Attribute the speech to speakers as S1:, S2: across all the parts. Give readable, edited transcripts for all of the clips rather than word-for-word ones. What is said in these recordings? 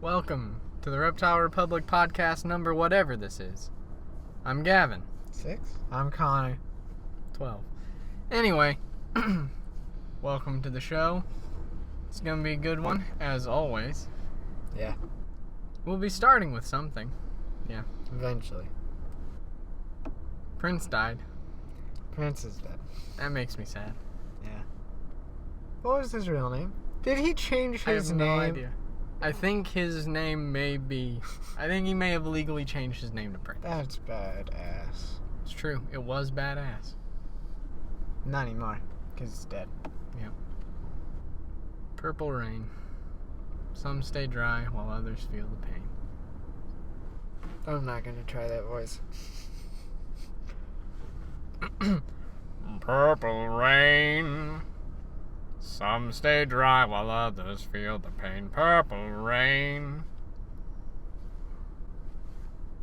S1: Welcome to the Reptile Republic podcast number whatever this is. I'm Gavin.
S2: 6? I'm Connor.
S1: 12. Anyway, welcome to the show. It's going to be a good one, as always.
S2: Yeah.
S1: We'll be starting with something. Yeah.
S2: Eventually.
S1: Prince died.
S2: Prince is dead.
S1: That makes me sad.
S2: Yeah. What was his real name? Did he change his name?
S1: I have no idea. I think his name may be... I think he may have legally changed his name to Prince.
S2: That's badass.
S1: It's true. It was badass.
S2: Not anymore, because it's dead.
S1: Yep. Purple rain. Some stay dry while others feel the pain.
S2: I'm not going to try that voice.
S1: Purple rain. Some stay dry while others feel the pain. Purple rain.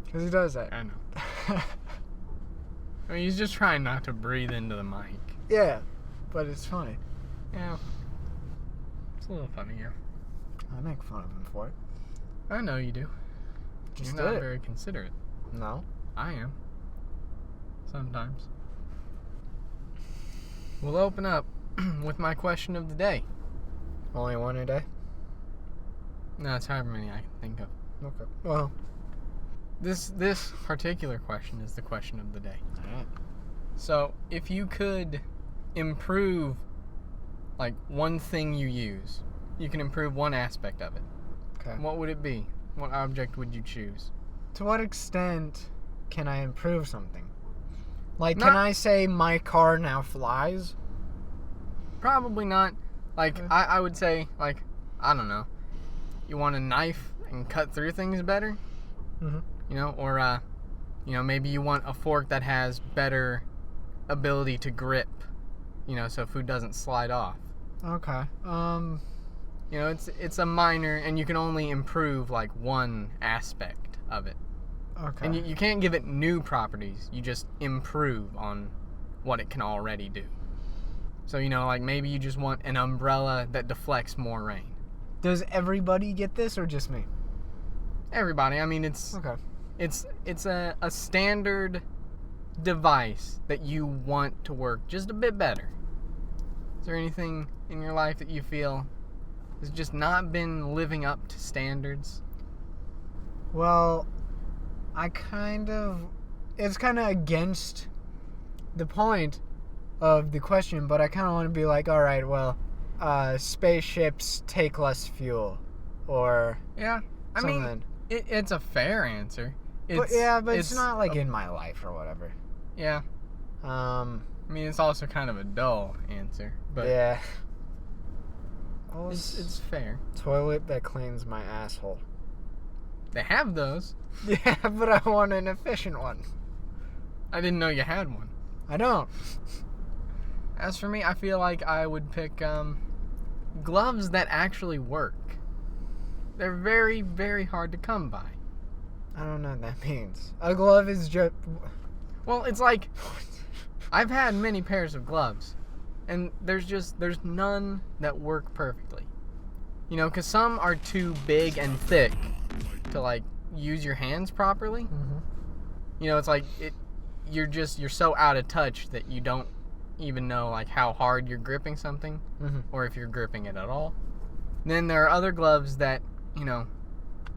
S2: Because he does that.
S1: I know. I mean, he's just trying not to breathe into the mic.
S2: Yeah, but it's funny.
S1: Yeah. It's a little funny, yeah.
S2: I make fun of him for it.
S1: I know you do.
S2: Just
S1: You're not
S2: did it.
S1: very considerate.
S2: No.
S1: I am. Sometimes. We'll open up with my question of the day.
S2: Only one a day?
S1: No, it's however many I can think of.
S2: Okay. Well.
S1: This particular question is the question of the day.
S2: Alright.
S1: So, if you could improve, like, one thing you use, you can improve one aspect of it.
S2: Okay.
S1: What would it be? What object would you choose?
S2: To what extent can I improve something? Like,
S1: Not-
S2: can I say my car now flies?
S1: Probably not. Like,
S2: Okay.
S1: I would say, like, I don't know. You want a knife and cut through things better?
S2: Mm-hmm.
S1: You know, or, maybe you want a fork that has better ability to grip, so food doesn't slide off.
S2: Okay.
S1: It's a minor, and you can only improve, like, one aspect of it.
S2: Okay.
S1: And you can't give it new properties. You just improve on what it can already do. So, like, maybe you just want an umbrella that deflects more rain.
S2: Does everybody get this or just me?
S1: Everybody, I mean, it's a standard device that you want to work just a bit better. Is there anything in your life that you feel has just not been living up to standards?
S2: Well, it's kind of against the point of the question, but I kind of want to be like, all right, well, spaceships take less fuel, or
S1: Yeah, I
S2: something.
S1: mean, it's a fair answer.
S2: But it's not like in my life or whatever.
S1: Yeah, I mean, it's also kind of a dull answer, but
S2: yeah. Well,
S1: it's fair.
S2: toilet that cleans my asshole.
S1: They have those.
S2: Yeah, but I want an efficient one.
S1: I didn't know you had one.
S2: I don't.
S1: As for me, I feel like I would pick gloves that actually work. They're very, very hard to come by.
S2: I don't know what that means. A glove is just...
S1: Well, it's like, I've had many pairs of gloves, and there's none that work perfectly. Because some are too big and thick to, like, use your hands properly.
S2: Mm-hmm.
S1: It's like, you're so out of touch that you don't even know, like, how hard you're gripping something,
S2: Mm-hmm.
S1: or if you're gripping it at all. Then there are other gloves that,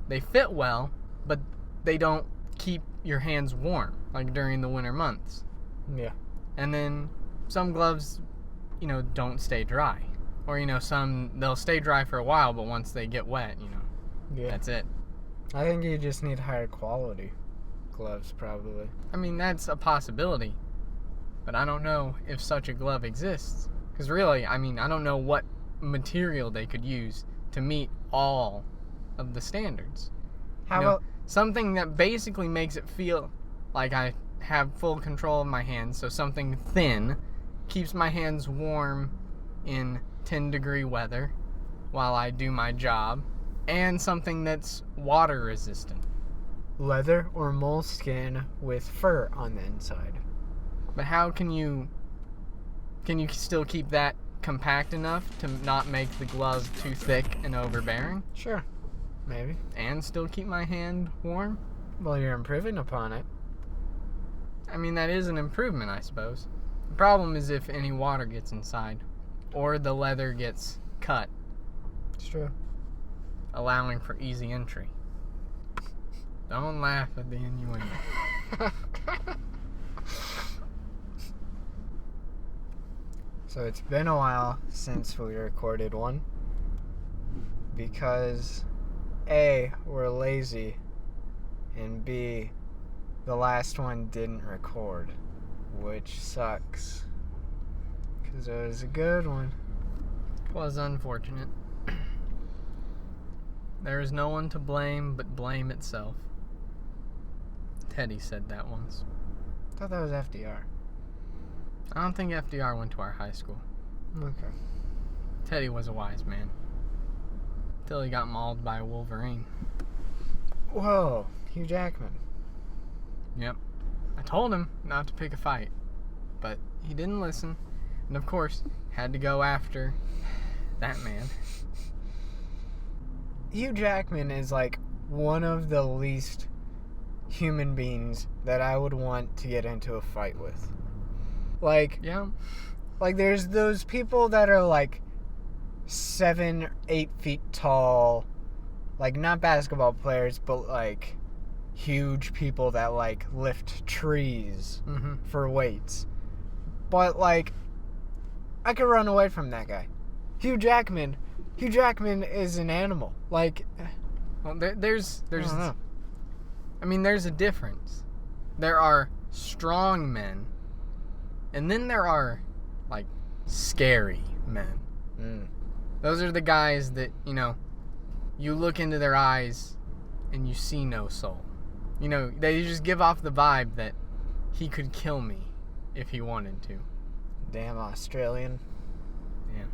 S1: they fit well, but they don't keep your hands warm, like during the winter months.
S2: Yeah.
S1: And then some gloves, don't stay dry. Or, some, they'll stay dry for a while, but once they get wet,
S2: Yeah.
S1: that's it.
S2: I think you just need higher quality gloves, probably.
S1: I mean, that's a possibility. But I don't know if such a glove exists. Because really, I mean, I don't know what material they could use to meet all of the standards.
S2: How about...
S1: Something that basically makes it feel like I have full control of my hands. So something thin keeps my hands warm in 10-degree weather while I do my job. And something that's water resistant.
S2: leather or moleskin with fur on the inside.
S1: But how can you still keep that compact enough to not make the glove too thick and overbearing?
S2: Sure. Maybe.
S1: and still keep my hand warm.
S2: Well, you're improving upon it.
S1: I mean, that is an improvement, I suppose. The problem is if any water gets inside or the leather gets cut,
S2: It's true.
S1: allowing for easy entry. Don't laugh at the innuendo.
S2: So it's been a while since we recorded one because A, we're lazy, and B, the last one didn't record, which sucks because it was a good one.
S1: It was unfortunate. There is no one to blame but blame itself. Teddy said that once.
S2: I thought that was FDR.
S1: I don't think FDR went to our high school.
S2: Okay.
S1: Teddy was a wise man. Till he got mauled by a wolverine.
S2: Whoa, Hugh Jackman.
S1: Yep. I told him not to pick a fight. But he didn't listen. And of course, had to go after that man.
S2: Hugh Jackman is like one of the least human beings that I would want to get into a fight with. Like,
S1: Yeah.
S2: like there's those people that are like 7, 8 feet tall, like not basketball players, but like huge people that like lift trees
S1: Mm-hmm.
S2: for weights. But like, I could run away from that guy. Hugh Jackman is an animal. Like,
S1: Well, there's
S2: I don't know.
S1: I mean, there's a difference. There are strong men, and then there are, like, scary men.
S2: Mm.
S1: Those are the guys that, you look into their eyes and you see no soul. They just give off the vibe that he could kill me if he wanted to.
S2: Damn Australian.
S1: Yeah.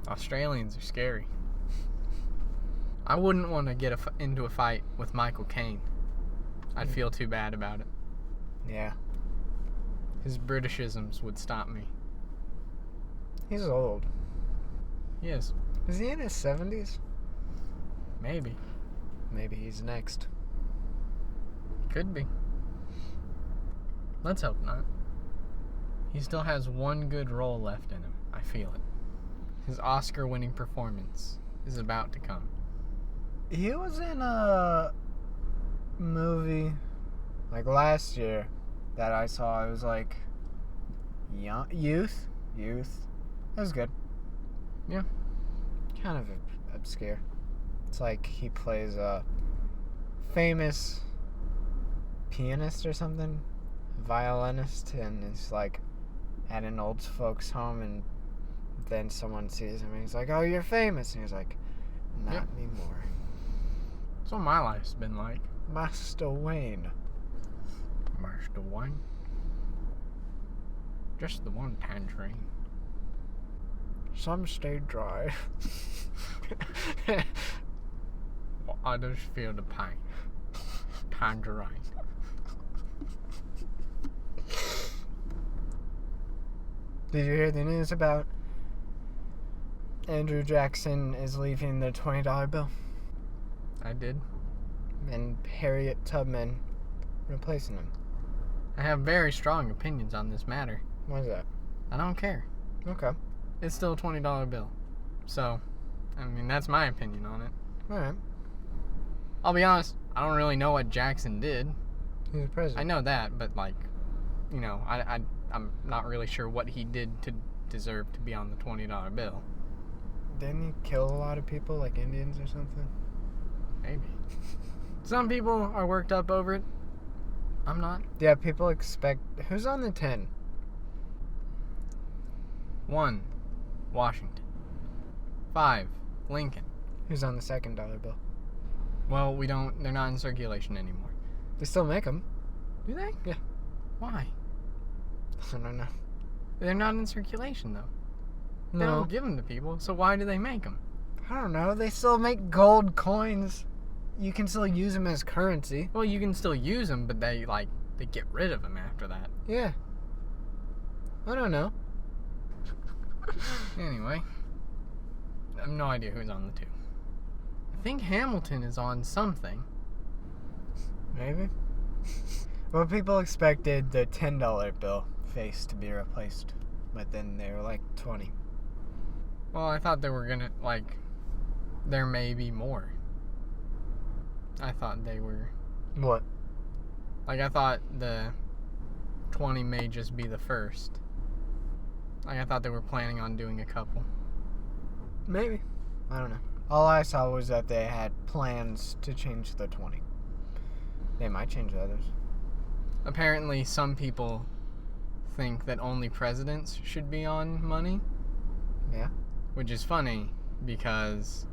S1: Australians are scary. I wouldn't want to get into a fight with Michael Caine. I'd feel too bad about it.
S2: Yeah.
S1: His Britishisms would stop me.
S2: He's old.
S1: He is.
S2: Is he in his 70s?
S1: Maybe.
S2: Maybe he's next.
S1: Could be. Let's hope not. He still has one good role left in him. I feel it. His Oscar-winning performance is about to come.
S2: He was in a movie like last year that I saw. It was like Youth. That was good.
S1: Yeah.
S2: Kind of obscure. It's like he plays a famous pianist or something, violinist, and it's like at an old folks home, and then someone sees him and he's like, "Oh, you're famous," and he's like, "Not
S1: Yep.
S2: anymore."
S1: That's what my life's been like.
S2: Master Wayne.
S1: Master Wayne. Just the one tangerine.
S2: Some stay dry.
S1: Well, others feel the pain. Tangerine.
S2: Did you hear the news about Andrew Jackson is leaving the $20 bill
S1: I did.
S2: and Harriet Tubman replacing him?
S1: I have very strong opinions on this matter.
S2: Why is that?
S1: I don't care.
S2: Okay.
S1: It's still a $20 bill. So, I mean, that's my opinion on it.
S2: Alright.
S1: I'll be honest, I don't really know what Jackson did.
S2: He's the president.
S1: I know that, but like, I'm not really sure what he did to deserve to be on the $20 bill.
S2: Didn't he kill a lot of people, like Indians or something?
S1: Maybe. Some people are worked up over it. I'm not.
S2: Yeah, people expect... Who's on the 10?
S1: 1. Washington. 5. Lincoln.
S2: Who's on the $2 bill?
S1: Well, they're not in circulation anymore.
S2: They still make them.
S1: Do they?
S2: Yeah.
S1: Why?
S2: I don't know.
S1: They're not in circulation, though. They
S2: No.
S1: don't give them to people, so why do they make them?
S2: I don't know. They still make gold coins. You can still use them as currency.
S1: Well, you can still use them, but they get rid of them after that.
S2: Yeah. I don't know.
S1: Anyway, I have no idea who's on the 2. think Hamilton is on something.
S2: Maybe. Well, people expected the $10 bill face to be replaced, but then they were like 20.
S1: Well, I thought they were gonna, there may be more. I thought they were...
S2: What?
S1: I thought the 20 may just be the first. I thought they were planning on doing a couple.
S2: Maybe. I don't know. All I saw was that they had plans to change the 20. They might change the others.
S1: Apparently, some people think that only presidents should be on money.
S2: Yeah.
S1: Which is funny, because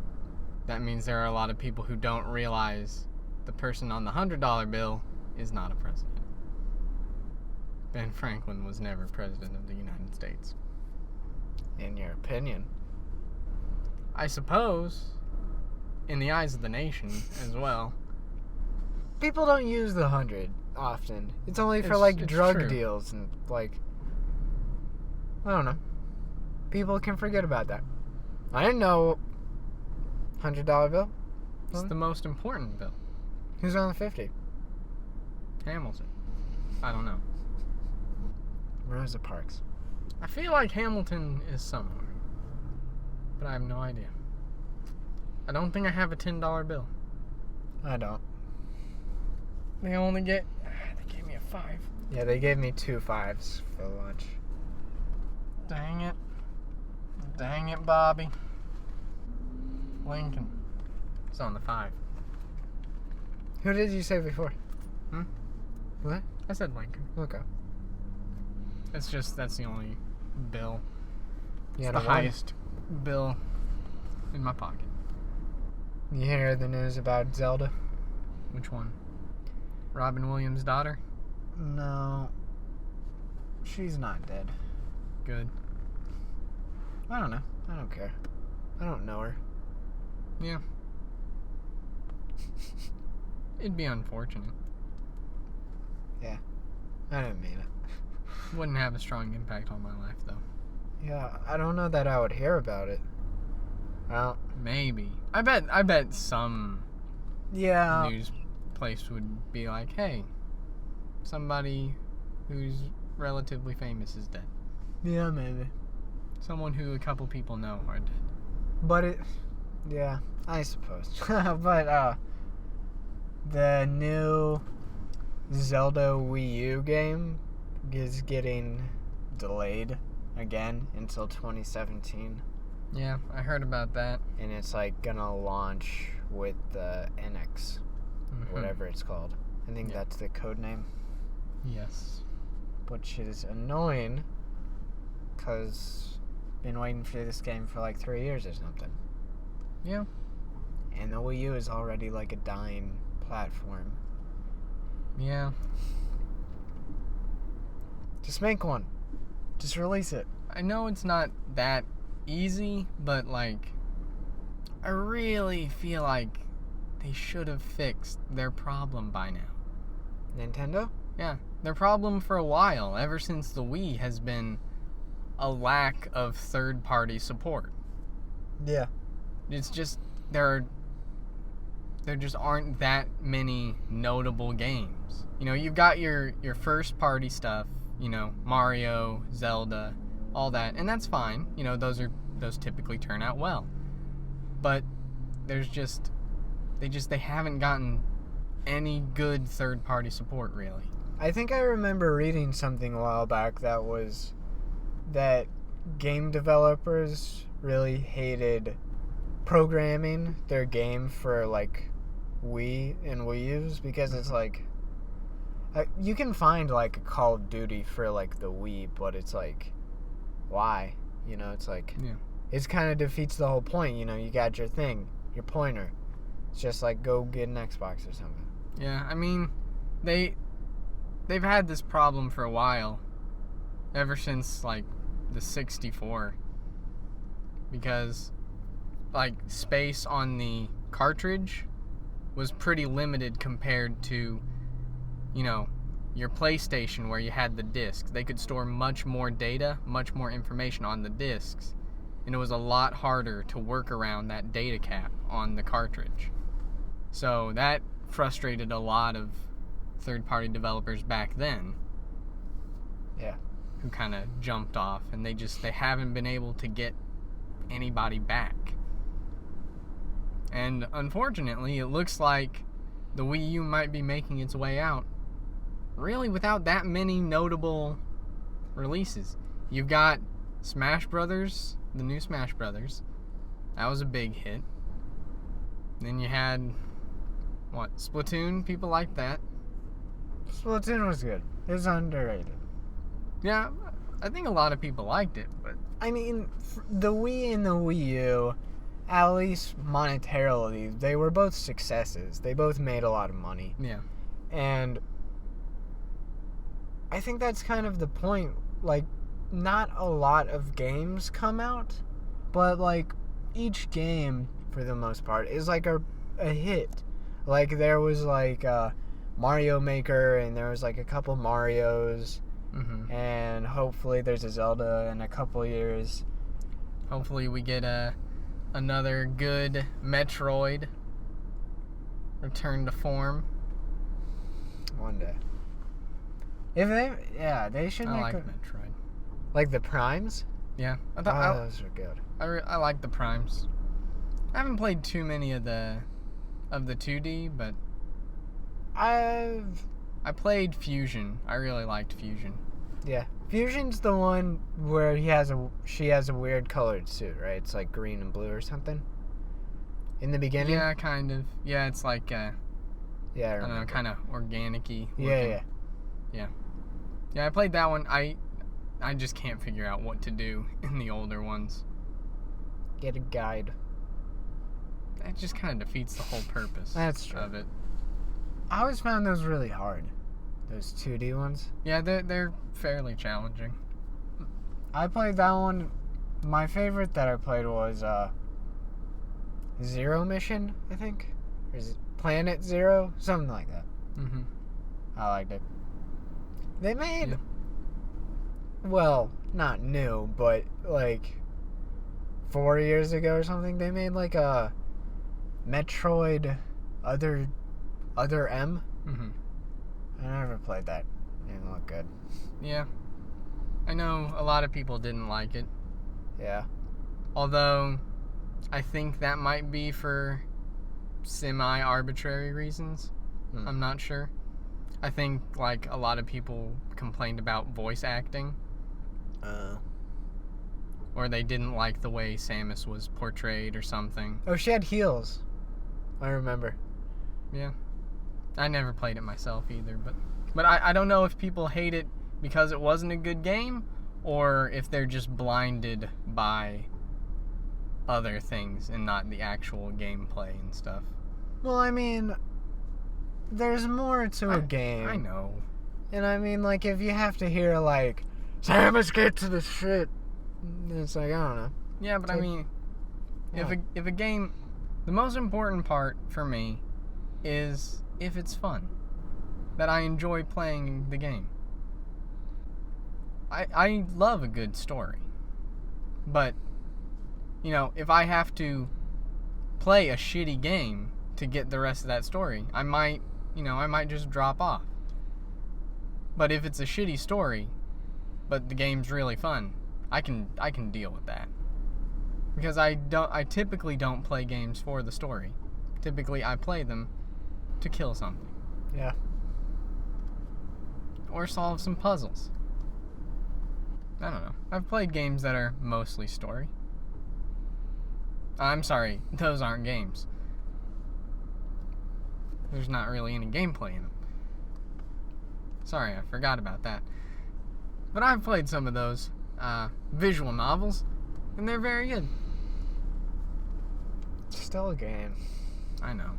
S1: that means there are a lot of people who don't realize the person on the $100 bill is not a president. Ben Franklin was never president of the United States.
S2: In your opinion.
S1: I suppose, in the eyes of the nation as well.
S2: People don't use the 100 often. It's only for
S1: It's
S2: drug
S1: true.
S2: deals and I don't know. People can forget about that. I didn't know $100 bill.
S1: It's the most important bill.
S2: Who's on the 50?
S1: Hamilton. I don't know.
S2: Rosa Parks.
S1: I feel like Hamilton is somewhere, but I have no idea. I don't think I have a $10 bill.
S2: I don't.
S1: They gave me a 5.
S2: Yeah, they gave me 2 5s for lunch.
S1: Dang it, Bobby. Lincoln. It's on the 5.
S2: Who did you say before?
S1: Hmm?
S2: What?
S1: I said Lincoln.
S2: Okay.
S1: That's the only bill.
S2: You
S1: It's
S2: had
S1: the
S2: a one?
S1: highest bill in my pocket.
S2: You hear the news about Zelda?
S1: Which one? Robin Williams' daughter?
S2: No. She's not dead.
S1: Good.
S2: I don't know. I don't care. I don't know her.
S1: Yeah. It'd be unfortunate.
S2: Yeah. I didn't mean it.
S1: Wouldn't have a strong impact on my life, though.
S2: Yeah, I don't know that I would hear about it. Well,
S1: Maybe. I bet some
S2: yeah.
S1: news place would be like, hey, somebody who's relatively famous is dead.
S2: Yeah, maybe.
S1: Someone who a couple people know are dead.
S2: But yeah, I suppose. But, the new Zelda Wii U game is getting delayed again until 2017.
S1: Yeah, I heard about that.
S2: And it's gonna launch with the NX,
S1: Mhm.
S2: whatever it's called. I think
S1: Yeah.
S2: that's the code name.
S1: Yes.
S2: Which is annoying, because been waiting for this game for 3 years or something.
S1: Yeah.
S2: And the Wii U is already a dying platform.
S1: Yeah.
S2: Just make one. Just release it.
S1: I know it's not that easy, but I really feel like they should have fixed their problem by now.
S2: Nintendo?
S1: Yeah, their problem for a while, ever since the Wii, has been a lack of third-party support.
S2: Yeah.
S1: It's just there just aren't that many notable games. You've got your first-party stuff, Mario, Zelda, all that, and that's fine. Those typically turn out well. But they haven't gotten any good third-party support, really.
S2: I think I remember reading something a while back that was that game developers really hated programming their game for Wii and Wii U's, because it's you can find a Call of Duty for the Wii, but it's why? It's
S1: Yeah.
S2: it kind of defeats the whole point. You got your thing, your pointer. It's just go get an Xbox or something.
S1: Yeah, I mean, they've had this problem for a while, ever since the 64, because space on the cartridge was pretty limited compared to your PlayStation, where you had the discs. They could store much more data, much more information on the discs, and it was a lot harder to work around that data cap on the cartridge. So that frustrated a lot of third-party developers back then.
S2: Yeah.
S1: Who kind of jumped off, and they haven't been able to get anybody back. And unfortunately, it looks like the Wii U might be making its way out, really without that many notable releases. You've got Smash Brothers, the new Smash Brothers. That was a big hit. Then you had, Splatoon? People liked that.
S2: Splatoon was good. It was underrated.
S1: Yeah, I think a lot of people liked it, but...
S2: I mean, the Wii and the Wii U, at least monetarily, they were both successes. They both made a lot of money.
S1: Yeah.
S2: And I think that's kind of the point. Like, not a lot of games come out, but, like, each game, for the most part, is, like, a hit. Like, there was, like, Mario Maker, and there was, like, a couple Marios, and hopefully there's a Zelda in a couple years.
S1: Hopefully we get another good Metroid return to form.
S2: One day. They should make
S1: like Metroid.
S2: Like the Primes?
S1: Yeah.
S2: Those are good.
S1: I like the Primes. I haven't played too many of the 2D, but I played Fusion. I really liked Fusion.
S2: Yeah. Fusion's the one where she has a weird colored suit, right? It's like green and blue or something. In the beginning?
S1: Yeah, kind of. Yeah, it's like
S2: yeah,
S1: I don't know, kind of organic-y looking.
S2: Yeah.
S1: Yeah, I played that one. I just can't figure out what to do in the older ones.
S2: Get a guide.
S1: That just kind of defeats the whole purpose of it.
S2: I always found those really hard. Those 2D ones.
S1: Yeah, they're fairly challenging.
S2: I played that one. My favorite that I played was Zero Mission, I think. Or is it Planet Zero? Something like that.
S1: Mm-hmm.
S2: I liked it. They made... Well, not new, but like 4 years ago or something, they made like a Metroid Other M.
S1: Mm-hmm.
S2: I never played that. It didn't look good.
S1: Yeah. I know a lot of people didn't like it.
S2: Yeah.
S1: Although, I think that might be for semi-arbitrary reasons. I'm not sure. I think, like, a lot of people complained about voice acting. Or they didn't like the way Samus was portrayed or something.
S2: Oh, she had heels. I remember.
S1: Yeah. I never played it myself either, but I don't know if people hate it because it wasn't a good game, or if they're just blinded by other things and not the actual gameplay and stuff.
S2: Well, I mean, there's more to a game.
S1: I know.
S2: And I mean, like, if you have to hear, like, Samus, get to the shit, it's like, I don't know.
S1: Yeah, but I mean, if a game, the most important part for me is if it's fun, that I enjoy playing the game. I love a good story, but, you know, if I have to play a shitty game to get the rest of that story, I might just drop off. But if it's a shitty story, but the game's really fun, I can deal with that. Because I typically don't play games for the story. Typically I play them to kill something.
S2: Yeah.
S1: Or solve some puzzles. I don't know. I've played games that are mostly story. I'm sorry, those aren't games. There's not really any gameplay in them. Sorry, I forgot about that. But I've played some of those visual novels, and they're very good.
S2: Still a game.
S1: I know.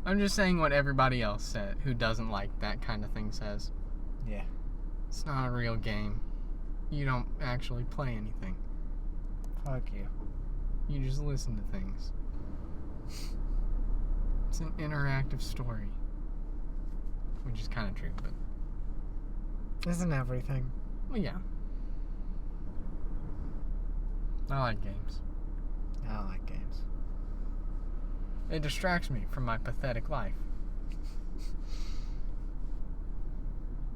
S1: I'm just saying what everybody else said who doesn't like that kind of thing says.
S2: Yeah.
S1: It's not a real game. You don't actually play anything.
S2: Fuck you.
S1: You just listen to things. It's an interactive story. Which is kind of true, but...
S2: Isn't everything?
S1: Well, yeah. I like games.
S2: I don't like games.
S1: It distracts me from my pathetic life.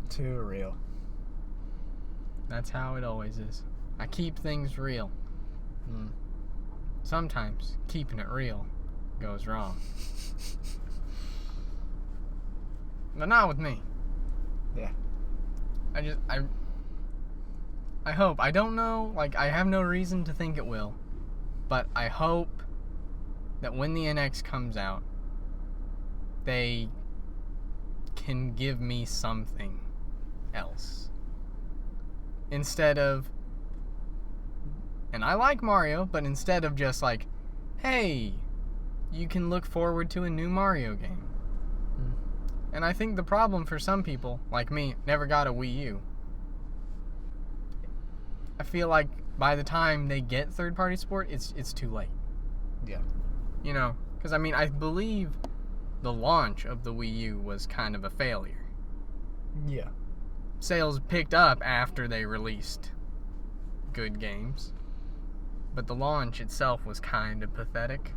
S2: Too real.
S1: That's how it always is. I keep things real. Sometimes keeping it real goes wrong. But not with me.
S2: Yeah.
S1: I hope. I don't know. Like, I have no reason to think it will. But I hope that when the NX comes out, they can give me something else. Instead of... And I like Mario, but instead of just like, hey, you can look forward to a new Mario game. And I think the problem for some people, like me, never got a Wii U. I feel like by the time they get third-party support, it's too late.
S2: Yeah.
S1: You know, because I mean, I believe the launch of the Wii U was kind of a failure.
S2: Yeah.
S1: Sales picked up after they released good games, but the launch itself was kind of pathetic.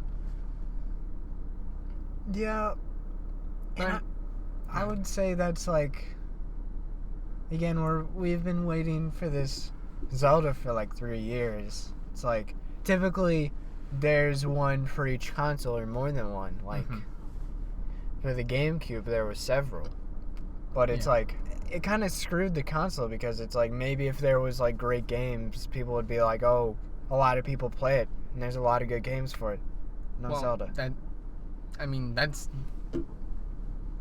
S2: Yeah.
S1: But
S2: I would say that's like, again, we've been waiting for this Zelda for like 3 years. It's like, typically there's one for each console or more than one. Like, for the GameCube there were several. But it's like, it kind of screwed the console because it's like, maybe if there was like great games, people would be like, oh, a lot of people play it, and there's a lot of good games for it. No Zelda.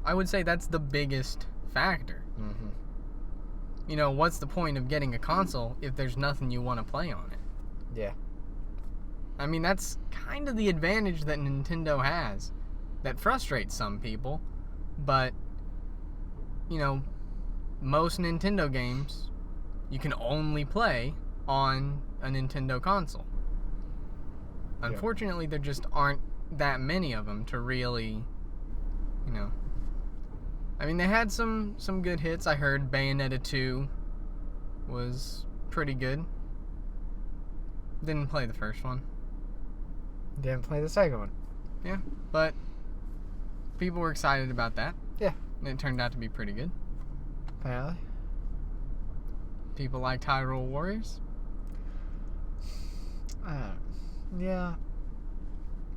S1: I would say that's the biggest factor. You know, what's the point of getting a console if there's nothing you want to play on it?
S2: Yeah.
S1: I mean, that's kind of the advantage that Nintendo has that frustrates some people, but, you know, most Nintendo games you can only play on a Nintendo console. Unfortunately, there just aren't that many of them to really, you know... I mean, they had some good hits. I heard Bayonetta 2 was pretty good. Didn't play the first one.
S2: Didn't play the second one.
S1: Yeah, but people were excited about that.
S2: Yeah.
S1: And it turned out to be pretty good.
S2: Apparently.
S1: People liked Hyrule Warriors.
S2: Yeah.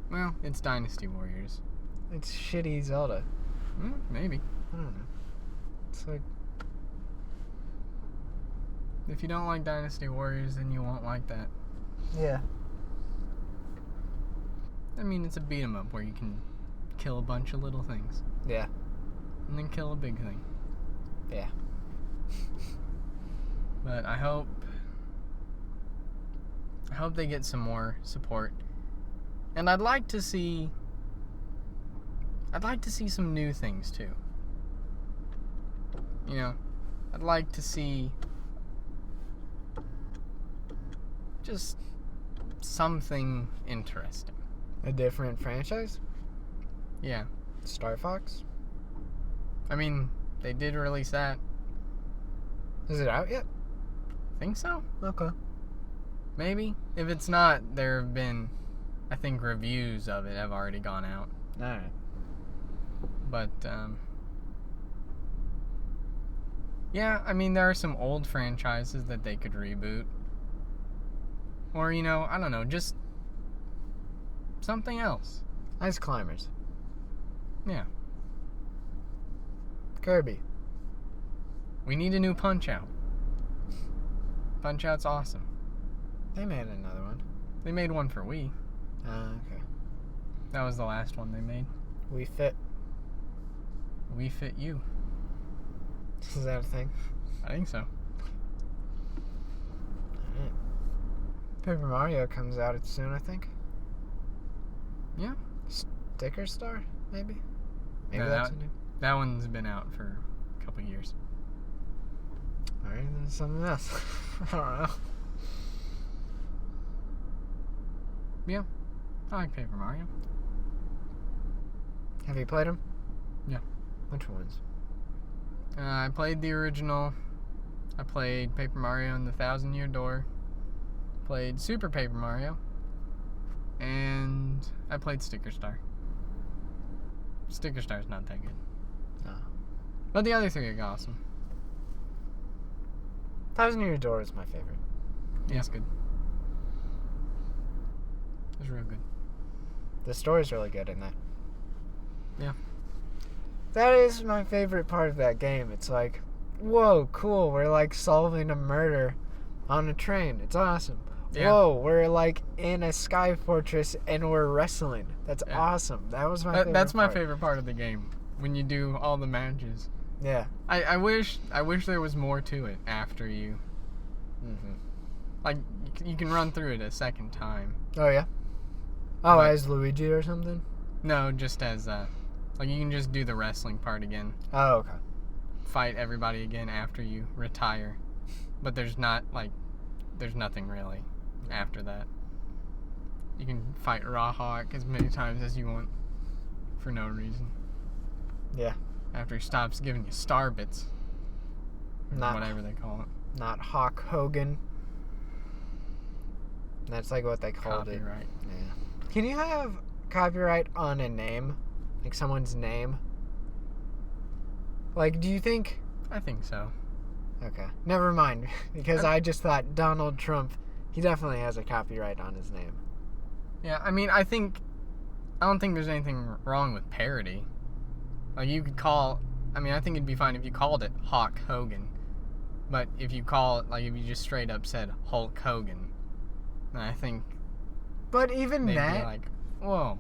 S1: Well, it's Dynasty Warriors.
S2: It's shitty Zelda.
S1: Maybe.
S2: I don't know. It's like...
S1: If you don't like Dynasty Warriors, then you won't like that.
S2: Yeah.
S1: I mean, it's a beat 'em up where you can kill a bunch of little things.
S2: Yeah.
S1: And then kill a big thing.
S2: Yeah.
S1: But I hope they get some more support. And I'd like to see some new things too. You know, I'd like to see just something interesting.
S2: A different franchise?
S1: Yeah.
S2: Star Fox?
S1: I mean, they did release that.
S2: Is it out yet?
S1: Think so?
S2: Okay.
S1: Maybe. If it's not, there have been, I think, reviews of it have already gone out.
S2: Alright.
S1: But, yeah, I mean, there are some old franchises that they could reboot. Or, you know, I don't know, just something else.
S2: Ice Climbers.
S1: Yeah.
S2: Kirby.
S1: We need a new Punch-Out. Punch-Out's awesome.
S2: They made another one.
S1: They made one for Wii.
S2: Okay.
S1: That was the last one they made.
S2: Wii Fit.
S1: Wii Fit U.
S2: Is that a thing?
S1: I think so.
S2: Alright. Paper Mario comes out soon, I think.
S1: Yeah.
S2: Sticker Star, maybe? Maybe
S1: No,
S2: that's a new...
S1: That one's been out for a couple years.
S2: Alright, then something else. I don't know.
S1: Yeah. I like Paper Mario.
S2: Have you played them?
S1: Yeah.
S2: Which ones?
S1: I played the original. I played Paper Mario and the Thousand Year Door. played Super Paper Mario, and I played Sticker Star. Sticker Star's not that good.
S2: No.
S1: But the other 3 are awesome.
S2: Thousand Year Door is my favorite.
S1: Yeah, it's good. It's real good.
S2: The story's really good in that.
S1: Yeah.
S2: That is my favorite part of that game. It's like, whoa, cool. We're like solving a murder on a train. It's awesome.
S1: Yeah.
S2: Whoa, we're like in a sky fortress and we're wrestling. That's
S1: Yeah.
S2: awesome. That was my favorite
S1: That's my
S2: part.
S1: favorite part of the game, when you do all the matches.
S2: Yeah.
S1: I wish there was more to it after you.
S2: Mm-hmm.
S1: Like, you can run through it a second time.
S2: Oh, yeah? Oh,
S1: But-
S2: as Luigi or something?
S1: No, just as, like, you can just do the wrestling part again.
S2: Oh, okay.
S1: Fight everybody again after you retire. But there's nothing really after that. You can fight Rawhawk as many times as you want for no reason.
S2: Yeah.
S1: After he stops giving you star bits. Or
S2: Not-
S1: whatever they call it.
S2: Not Hawk Hogan. That's like what they called it.
S1: Copyright.
S2: Yeah. Can you have copyright on a name? Like someone's name? Like, do you think...
S1: I think so.
S2: Okay. Never mind. Because I just thought Donald Trump, he definitely has a copyright on his name.
S1: Yeah, I mean, I don't think there's anything wrong with parody. Like, you could call, I mean, I think it'd be fine if you called it Hawk Hogan. But if you call it, like, if you just straight up said Hulk Hogan, then I think
S2: But even
S1: they'd
S2: that,
S1: be like, whoa,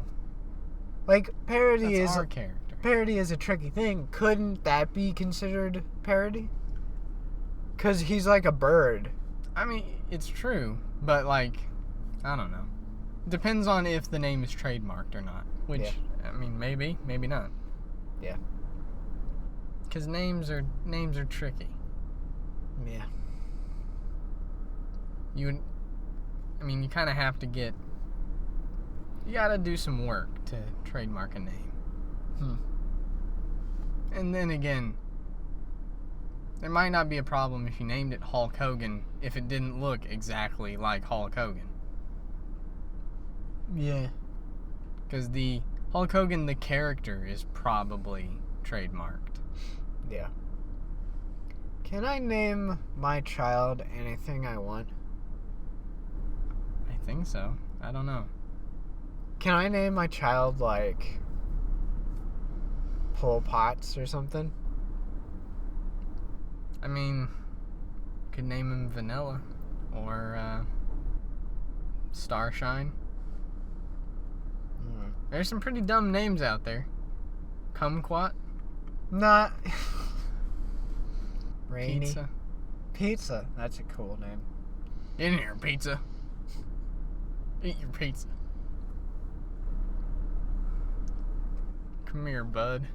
S2: like, parody
S1: that's
S2: is...
S1: our character.
S2: Parody is a tricky thing. Couldn't that be considered parody? Because he's like a bird.
S1: I mean, it's true, but, like, I don't know. Depends on if the name is trademarked or not. Which,
S2: Yeah.
S1: I mean, maybe not.
S2: Yeah.
S1: Because names are tricky.
S2: Yeah.
S1: You kind of have to you gotta do some work to trademark a name. And then again, there might not be a problem if you named it Hulk Hogan if it didn't look exactly like Hulk Hogan.
S2: Yeah.
S1: Because the Hulk Hogan, the character, is probably trademarked.
S2: Yeah. Can I name my child anything I want?
S1: I think so. I don't know.
S2: Can I name my child, like, Pol Pots or something?
S1: I mean, could name him Vanilla or Starshine. There's some pretty dumb names out there. Kumquat.
S2: Not. Rainy.
S1: Pizza.
S2: Pizza. That's a cool name.
S1: In here, pizza. Eat your pizza. Come here, bud.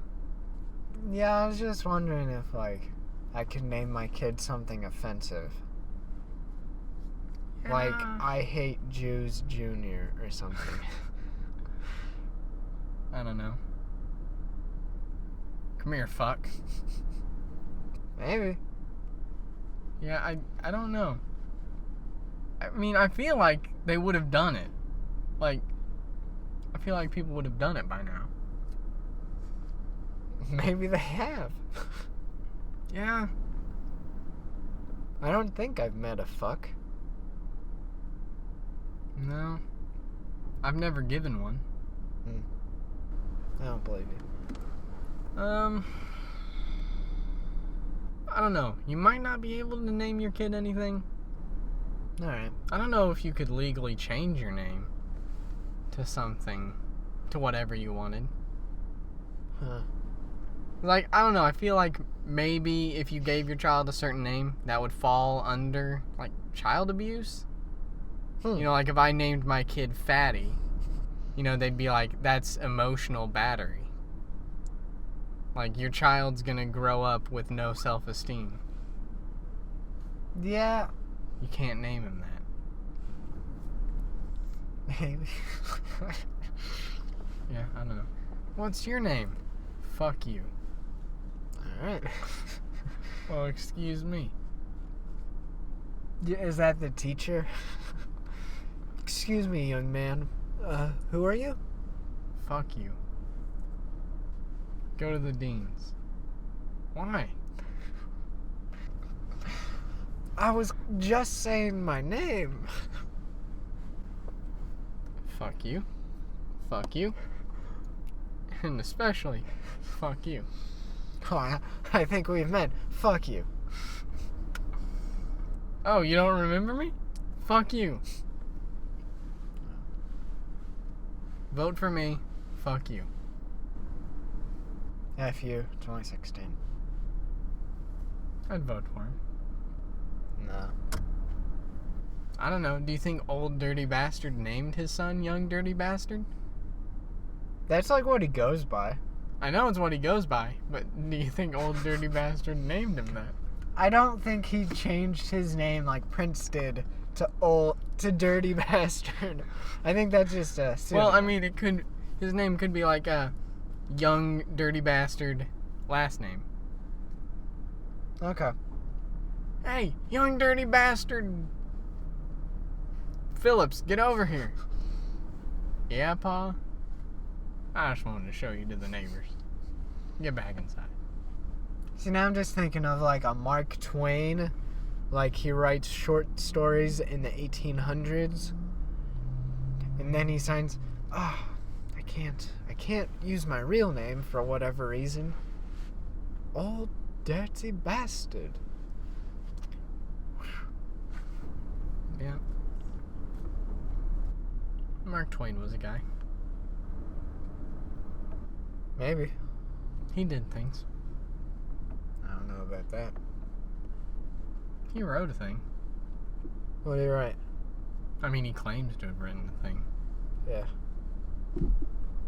S2: Yeah, I was just wondering if, like, I could name my kid something offensive. Like,
S1: Yeah.
S2: I hate Jews Jr. or something.
S1: I don't know. Come here, fuck.
S2: Maybe.
S1: Yeah, I don't know. I mean, I feel like they would have done it. Like, I feel like people would have done it by now.
S2: Maybe they have.
S1: Yeah.
S2: I don't think I've met a fuck.
S1: No. I've never given one.
S2: I don't believe you.
S1: I don't know. You might not be able to name your kid anything.
S2: Alright.
S1: I don't know if you could legally change your name to something, to whatever you wanted.
S2: Huh.
S1: Like, I don't know. I feel like maybe if you gave your child a certain name, that would fall under, like, child abuse. You know, like if I named my kid Fatty, you know, they'd be like, that's emotional battery. Like, your child's gonna grow up with no self-esteem.
S2: Yeah.
S1: You can't name him that.
S2: Maybe.
S1: Yeah, I don't know. What's your name? Fuck you.
S2: Alright.
S1: Well, excuse me.
S2: Is that the teacher? Excuse me, young man. Who are you?
S1: Fuck you. Go to the dean's. Why?
S2: I was just saying my name.
S1: Fuck you. Fuck you. And especially, fuck you.
S2: Oh, I think we've met. Fuck you.
S1: Oh, you don't remember me? Fuck you. Vote for me. Fuck you.
S2: FU 2016.
S1: I'd vote for him.
S2: No.
S1: I don't know. Do you think Old Dirty Bastard named his son Young Dirty Bastard?
S2: That's like what he goes by.
S1: I know it's what he goes by, but do you think Old Dirty Bastard named him that?
S2: I don't think he changed his name like Prince did to Dirty Bastard. I think that's just a pseudonym.
S1: Well, I mean, his name could be like a Young Dirty Bastard last name.
S2: Okay.
S1: Hey, Young Dirty Bastard Phillips, get over here. Yeah, Pa? I just wanted to show you to the neighbors. Get back inside.
S2: See, now I'm just thinking of like a Mark Twain. Like he writes short stories in the 1800s. And then he signs, I can't use my real name for whatever reason. Old Dirty Bastard.
S1: Yeah. Mark Twain was a guy.
S2: Maybe.
S1: He did things.
S2: I don't know about that.
S1: He wrote a thing.
S2: What do you write?
S1: I mean, he claims to have written a thing.
S2: Yeah.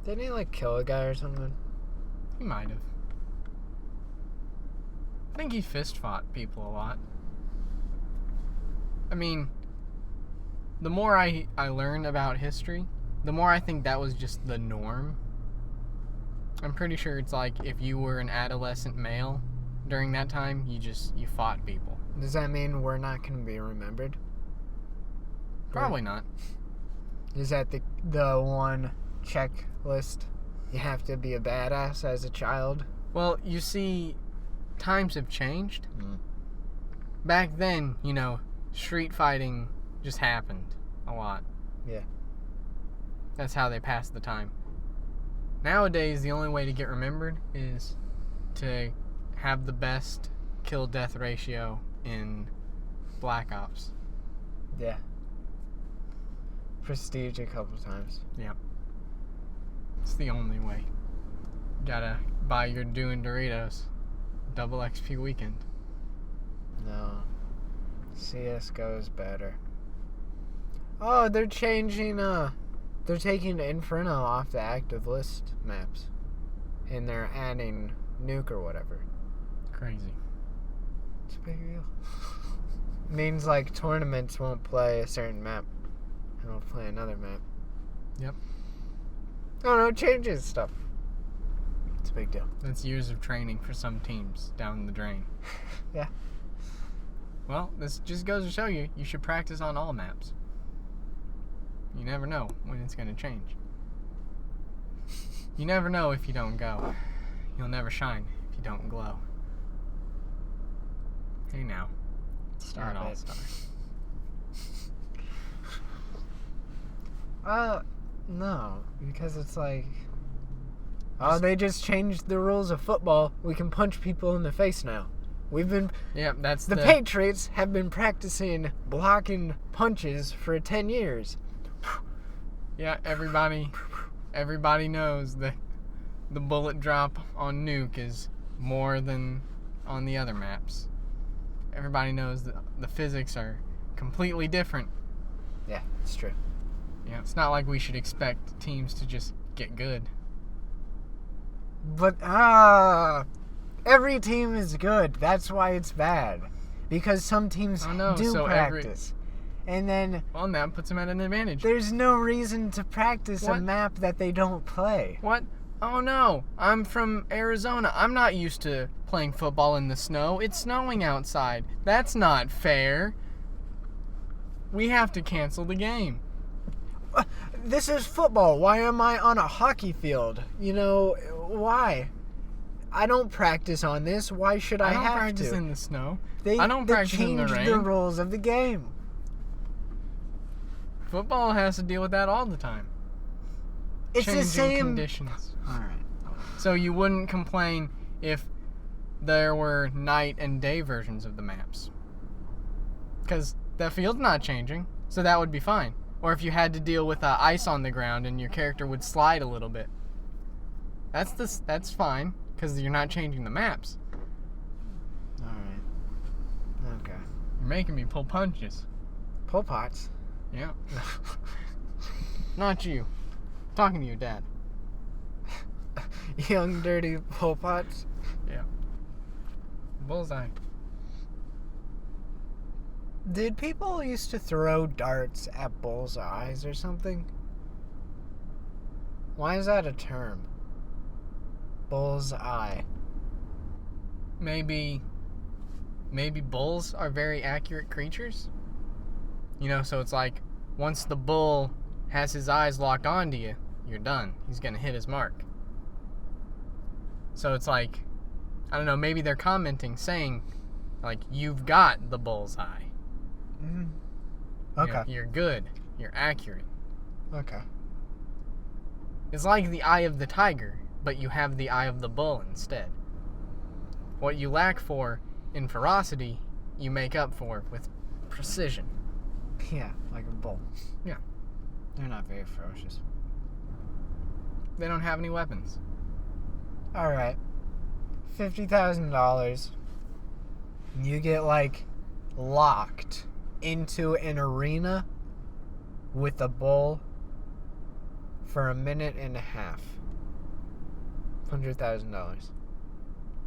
S2: Didn't he like kill a guy or something?
S1: He might have. I think he fist fought people a lot. I mean, the more I learn about history, the more I think that was just the norm. I'm pretty sure it's like if you were an adolescent male during that time, you fought people.
S2: Does that mean we're not going to be remembered?
S1: Probably not.
S2: Is that the one checklist? You have to be a badass as a child?
S1: Well, you see, times have changed. Back then, street fighting just happened a lot.
S2: Yeah.
S1: That's how they passed the time. Nowadays, the only way to get remembered is to have the best kill-death ratio in Black Ops.
S2: Yeah. Prestige a couple times.
S1: Yep. It's the only way. Gotta buy your doing Doritos. Double XP weekend.
S2: No. CSGO is better. Oh, they're changing, they're taking Inferno off the active list maps. And they're adding Nuke or whatever.
S1: Crazy.
S2: It's a big deal. Means like tournaments won't play a certain map. And they'll play another map.
S1: Yep.
S2: Oh no, it changes stuff. It's a big deal.
S1: That's years of training for some teams down the drain.
S2: Yeah.
S1: Well, this just goes to show you should practice on all maps. You never know when it's going to change. You never know if you don't go. You'll never shine if you don't glow. Hey now. Star
S2: Stop it.
S1: All-Star.
S2: No. Because it's like... Oh, they just changed the rules of football. We can punch people in the face now. We've been...
S1: Yeah, that's
S2: the Patriots have been practicing blocking punches for 10 years.
S1: Yeah, everybody knows that the bullet drop on Nuke is more than on the other maps. Everybody knows that the physics are completely different.
S2: Yeah, it's true.
S1: Yeah, it's not like we should expect teams to just get good.
S2: But, every team is good. That's why it's bad. Because some teams do practice. And then...
S1: Well, that puts them at an advantage.
S2: There's no reason to practice a map that they don't play.
S1: What? Oh no, I'm from Arizona. I'm not used to playing football in the snow. It's snowing outside. That's not fair. We have to cancel the game.
S2: This is football. Why am I on a hockey field? You know, why? I don't practice on this. Why should I have to?
S1: I don't practice in the snow.
S2: They
S1: practice in the rain.
S2: changed the rules of the game.
S1: Football has to deal with that all the time.
S2: It's
S1: Changing
S2: the same
S1: conditions.
S2: All right.
S1: So you wouldn't complain if there were night and day versions of the maps. Because the field's not changing, so that would be fine. Or if you had to deal with ice on the ground and your character would slide a little bit. That's fine, because you're not changing the maps.
S2: All right. Okay.
S1: You're making me pull punches.
S2: Pull pots.
S1: Yeah. Not you. Talking to your dad.
S2: Young dirty pull pots.
S1: Yeah. Bullseye.
S2: Did people used to throw darts at bullseyes or something? Why is that a term? Bullseye.
S1: Maybe bulls are very accurate creatures? You know, so it's like, once the bull has his eyes locked onto you, you're done. He's gonna hit his mark. So it's like, I don't know, maybe they're commenting saying, like, you've got the bullseye.
S2: Mm. Okay.
S1: You're good. You're accurate.
S2: Okay.
S1: It's like the eye of the tiger, but you have the eye of the bull instead. What you lack for in ferocity, you make up for with precision.
S2: Yeah, like a bull.
S1: Yeah.
S2: They're not very ferocious.
S1: They don't have any weapons.
S2: All right. $50,000. You get, like, locked into an arena with a bull for 1.5 minutes. $100,000.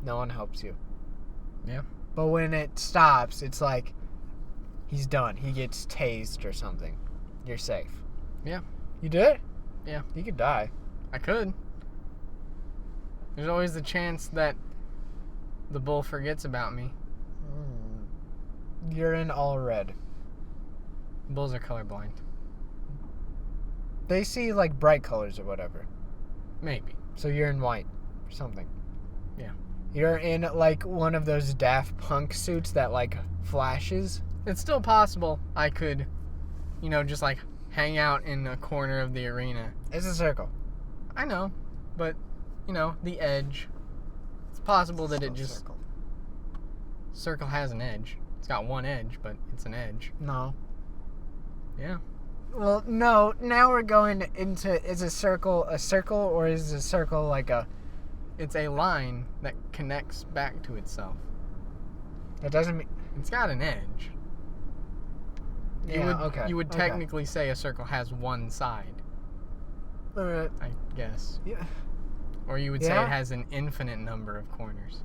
S2: No one helps you.
S1: Yeah.
S2: But when it stops, it's like he's done. He gets tased or something. You're safe.
S1: Yeah.
S2: You do it?
S1: Yeah.
S2: You could die.
S1: I could. There's always the chance that the bull forgets about me.
S2: You're in all red.
S1: Bulls are colorblind.
S2: They see like bright colors or whatever.
S1: Maybe.
S2: So you're in white or something.
S1: Yeah.
S2: You're in like one of those Daft Punk suits that like flashes.
S1: It's still possible I could, just like hang out in a corner of the arena.
S2: It's a circle.
S1: I know, but, the edge. It's possible that it just... Circle has an edge. It's got one edge, but it's an edge.
S2: No.
S1: Yeah.
S2: Well, no. Now we're going into, is a circle or is a circle like a...
S1: It's a line that connects back to itself.
S2: That doesn't mean...
S1: It's got an edge. You would technically say a circle has one side. I guess.
S2: Yeah.
S1: Or you would say it has an infinite number of corners.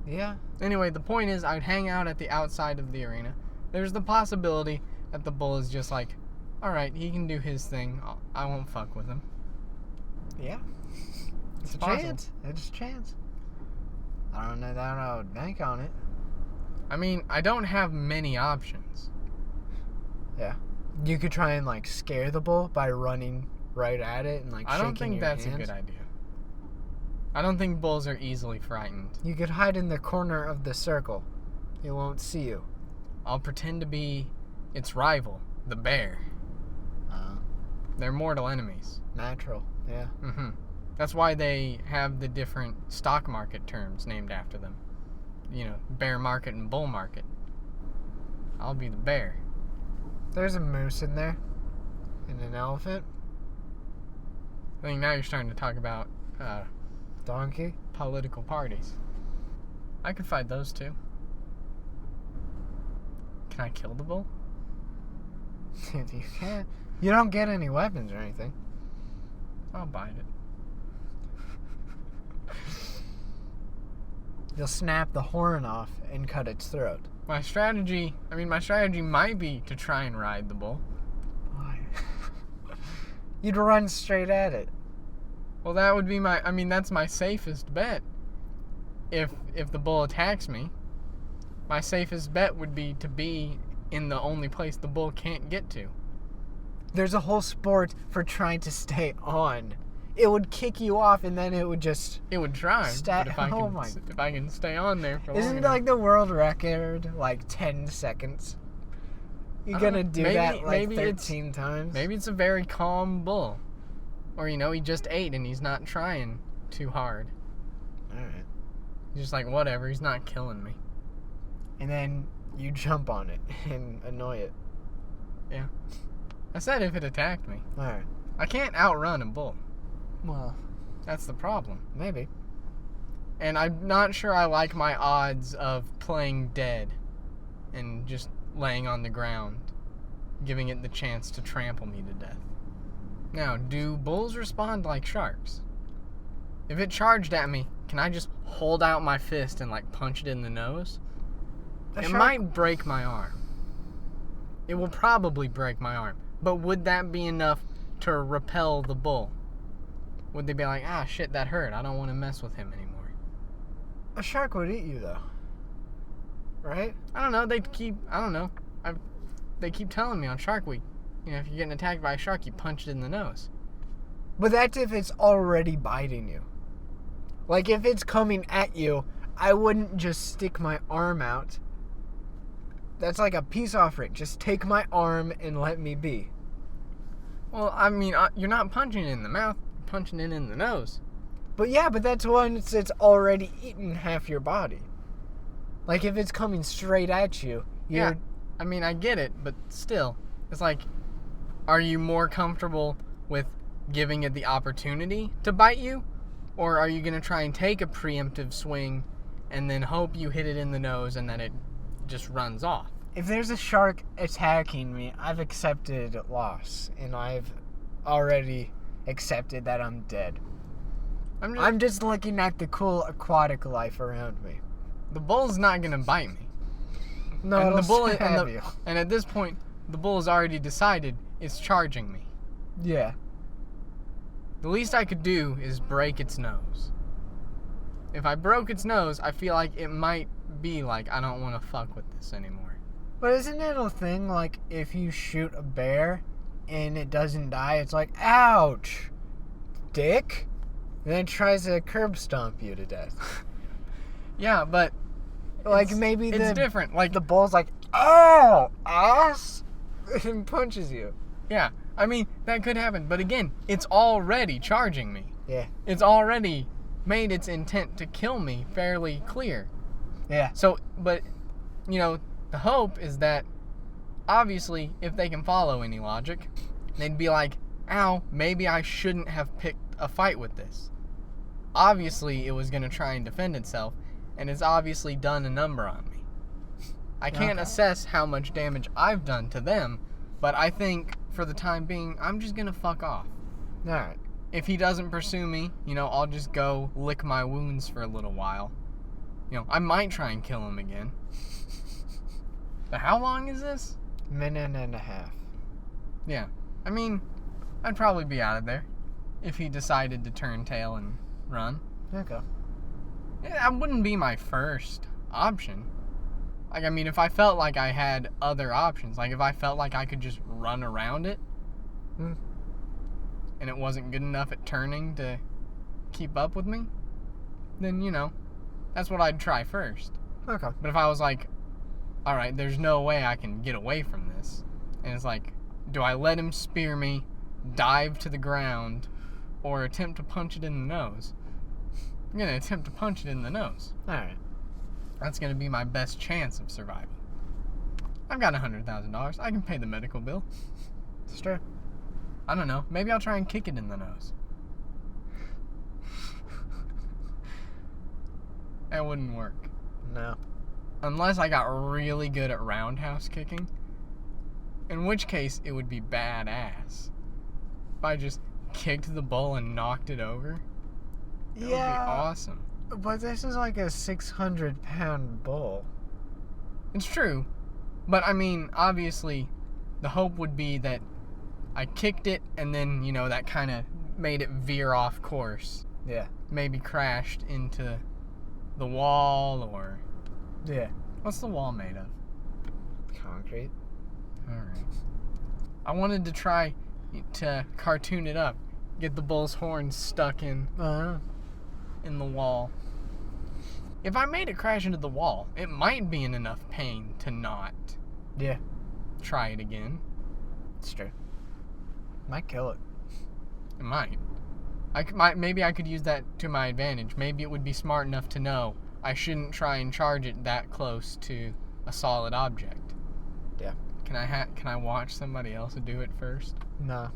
S2: Yeah.
S1: Anyway, the point is I'd hang out at the outside of the arena. There's the possibility that the bull is just like, alright, he can do his thing. I won't fuck with him.
S2: Yeah. It's a
S1: possible.
S2: chance. It's a chance. I don't know that I would bank on it.
S1: I mean, I don't have many options.
S2: Yeah. You could try and like scare the bull by running right at it and like shaking your hands.
S1: I don't think that's a good idea. I don't think bulls are easily frightened.
S2: You could hide in the corner of the circle. It won't see you.
S1: I'll pretend to be its rival, the bear. They're mortal enemies.
S2: Natural, yeah.
S1: Mm-hmm. That's why they have the different stock market terms named after them. Bear market and bull market. I'll be the bear.
S2: There's a moose in there. And an elephant.
S1: I think now you're starting to talk about
S2: Donkey.
S1: Political parties. I could fight those two. Can I kill the bull?
S2: You can't. You don't get any weapons or anything.
S1: I'll bite it.
S2: You'll snap the horn off and cut its throat.
S1: My strategy might be to try and ride the bull.
S2: Why? You'd run straight at it.
S1: Well, that would be that's my safest bet. If the bull attacks me, my safest bet would be to be in the only place the bull can't get to.
S2: There's a whole sport for trying to stay on. It would kick you off, and then it would just...
S1: It would try, but if I can stay on there for long
S2: Isn't it
S1: enough.
S2: like the world record, like 10 seconds? You're gonna do that like 13 times?
S1: Maybe it's a very calm bull. Or, he just ate and he's not trying too hard.
S2: Alright.
S1: He's just like, whatever, he's not killing me.
S2: And then you jump on it and annoy it.
S1: Yeah. I said if it attacked me.
S2: Alright.
S1: I can't outrun a bull.
S2: Well,
S1: That's the problem.
S2: maybe.
S1: And I'm not sure I like my odds of playing dead and just laying on the ground, giving it the chance to trample me to death. Now, do bulls respond like sharks? If it charged at me, can I just hold out my fist and punch it in the nose? It might break my arm. It will probably break my arm. But would that be enough to repel the bull? Would they be like, shit, that hurt. I don't want to mess with him anymore.
S2: A shark would eat you, though. Right?
S1: I don't know. They keep telling me on Shark Week, if you're getting attacked by a shark, you punch it in the nose.
S2: But that's if it's already biting you. Like, if it's coming at you, I wouldn't just stick my arm out. That's like a peace offering. Just take my arm and let me be.
S1: Well, I mean, you're not punching it in the mouth. You're punching it in the nose.
S2: But that's once it's already eaten half your body. Like, if it's coming straight at you,
S1: Yeah, I mean, I get it, but still. It's like, are you more comfortable with giving it the opportunity to bite you? Or are you going to try and take a preemptive swing and then hope you hit it in the nose and then it just runs off?
S2: If there's a shark attacking me, I've accepted loss. And I've already accepted that I'm dead. I'm just looking at the cool aquatic life around me.
S1: The bull's not going to bite me.
S2: No,
S1: And
S2: it'll
S1: the bull
S2: stab you.
S1: And at this point, the bull has already decided it's charging me.
S2: Yeah.
S1: The least I could do is break its nose. If I broke its nose, I feel like it might be like, I don't want to fuck with this anymore.
S2: But isn't it a thing, like, if you shoot a bear and it doesn't die, it's like, ouch, dick? And then it tries to curb stomp you to death.
S1: Yeah, but
S2: Like,
S1: it's,
S2: maybe
S1: it's different. Like
S2: the bull's like, oh, ass, and punches you.
S1: Yeah, I mean, that could happen. But again, it's already charging me.
S2: Yeah.
S1: It's already made its intent to kill me fairly clear.
S2: Yeah.
S1: So, but, the hope is that, obviously, if they can follow any logic, they'd be like, ow, maybe I shouldn't have picked a fight with this. Obviously, it was going to try and defend itself, and it's obviously done a number on me. I can't assess how much damage I've done to them, but I think, for the time being, I'm just going to fuck off.
S2: Alright.
S1: If he doesn't pursue me, I'll just go lick my wounds for a little while. I might try and kill him again. But how long is this?
S2: Minute and a half.
S1: Yeah. I mean, I'd probably be out of there if he decided to turn tail and run.
S2: Okay.
S1: That wouldn't be my first option. Like, I mean, if I felt like I had other options, like if I felt like I could just run around it, and it wasn't good enough at turning to keep up with me, then, that's what I'd try first.
S2: Okay.
S1: But if I was like, alright, there's no way I can get away from this, and it's like, do I let him spear me, dive to the ground, or attempt to punch it in the nose? I'm going to attempt to punch it in the nose.
S2: Alright.
S1: That's going to be my best chance of survival. I've got $100,000. I can pay the medical bill.
S2: It's true.
S1: I don't know. Maybe I'll try and kick it in the nose. That wouldn't work.
S2: No.
S1: Unless I got really good at roundhouse kicking. In which case, it would be badass. If I just kicked the bull and knocked it over. That would be awesome.
S2: But this is like a 600-pound bull.
S1: It's true. But, I mean, obviously, the hope would be that I kicked it and then, that kind of made it veer off course.
S2: Yeah.
S1: Maybe crashed into the wall or...
S2: Yeah.
S1: What's the wall made of?
S2: Concrete.
S1: Alright. I wanted to try to cartoon it up. Get the bull's horns stuck in the wall. If I made it crash into the wall, it might be in enough pain to not try it again.
S2: It's true. Might kill it.
S1: It might. Maybe I could use that to my advantage. Maybe it would be smart enough to know I shouldn't try and charge it that close to a solid object.
S2: Yeah.
S1: Can I watch somebody else do it first?
S2: No.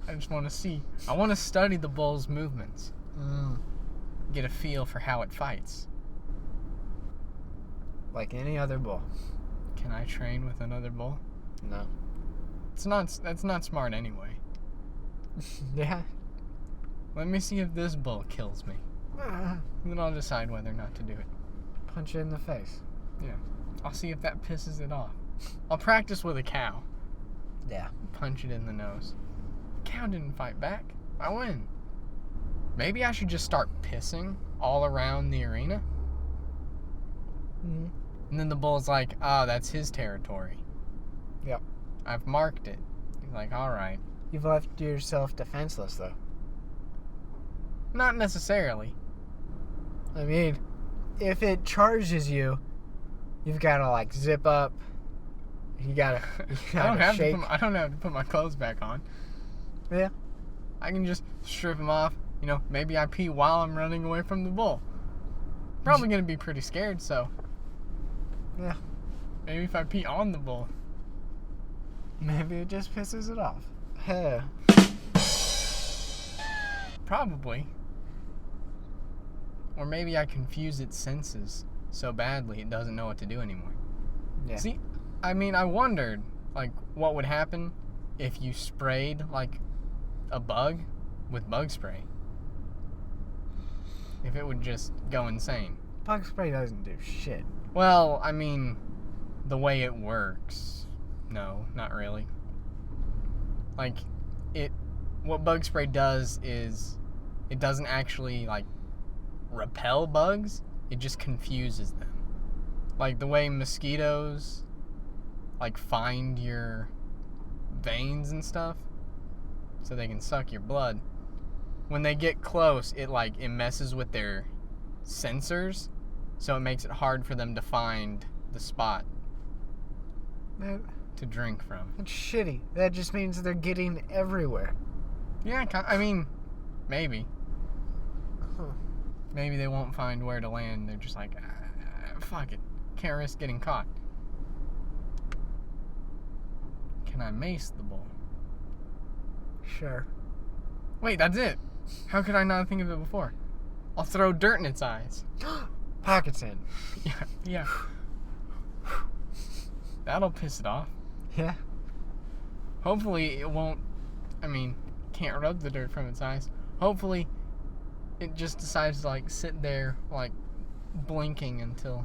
S1: I just want to see. I want to study the bull's movements. Get a feel for how it fights.
S2: Like any other bull.
S1: Can I train with another bull?
S2: No.
S1: That's not smart anyway.
S2: Yeah.
S1: Let me see if this bull kills me. Then I'll decide whether or not to do it.
S2: Punch it in the face.
S1: Yeah. I'll see if that pisses it off. I'll practice with a cow.
S2: Yeah.
S1: Punch it in the nose. Cow didn't fight back. I win. Maybe I should just start pissing all around the arena.
S2: Mm-hmm.
S1: And then the bull's like, oh, that's his territory.
S2: Yep.
S1: I've marked it. He's like, all right.
S2: You've left yourself defenseless, though.
S1: Not necessarily.
S2: I mean, if it charges you, you've got to, like, zip up. You gotta shake.
S1: I don't have to put my clothes back on.
S2: Yeah.
S1: I can just strip them off. You know, maybe I pee while I'm running away from the bull. Probably going to be pretty scared, so.
S2: Yeah.
S1: Maybe if I pee on the bull.
S2: Maybe it just pisses it off. Yeah.
S1: Probably. Or maybe I confuse its senses so badly it doesn't know what to do anymore.
S2: Yeah.
S1: See, I mean, I wondered, like, what would happen if you sprayed, like, a bug with bug spray. If it would just go insane.
S2: Bug spray doesn't do shit.
S1: Well, I mean, the way it works. No, not really. Like, what bug spray does is it doesn't actually, like, repel bugs. It just confuses them. Like, the way mosquitoes, like, find your veins and stuff so they can suck your blood. When they get close, it messes with their sensors, so it makes it hard for them to find the spot to drink from.
S2: That's shitty. That just means they're getting everywhere.
S1: Yeah, I mean, maybe.
S2: Huh.
S1: Maybe they won't find where to land. They're just like, fuck it. Can't risk getting caught. Can I mace the bull?
S2: Sure.
S1: Wait, that's it. How could I not think of it before? I'll throw dirt in its eyes.
S2: Pockets in.
S1: Yeah. That'll piss it off.
S2: Yeah.
S1: Hopefully it won't, can't rub the dirt from its eyes. Hopefully it just decides to, like, sit there, like, blinking until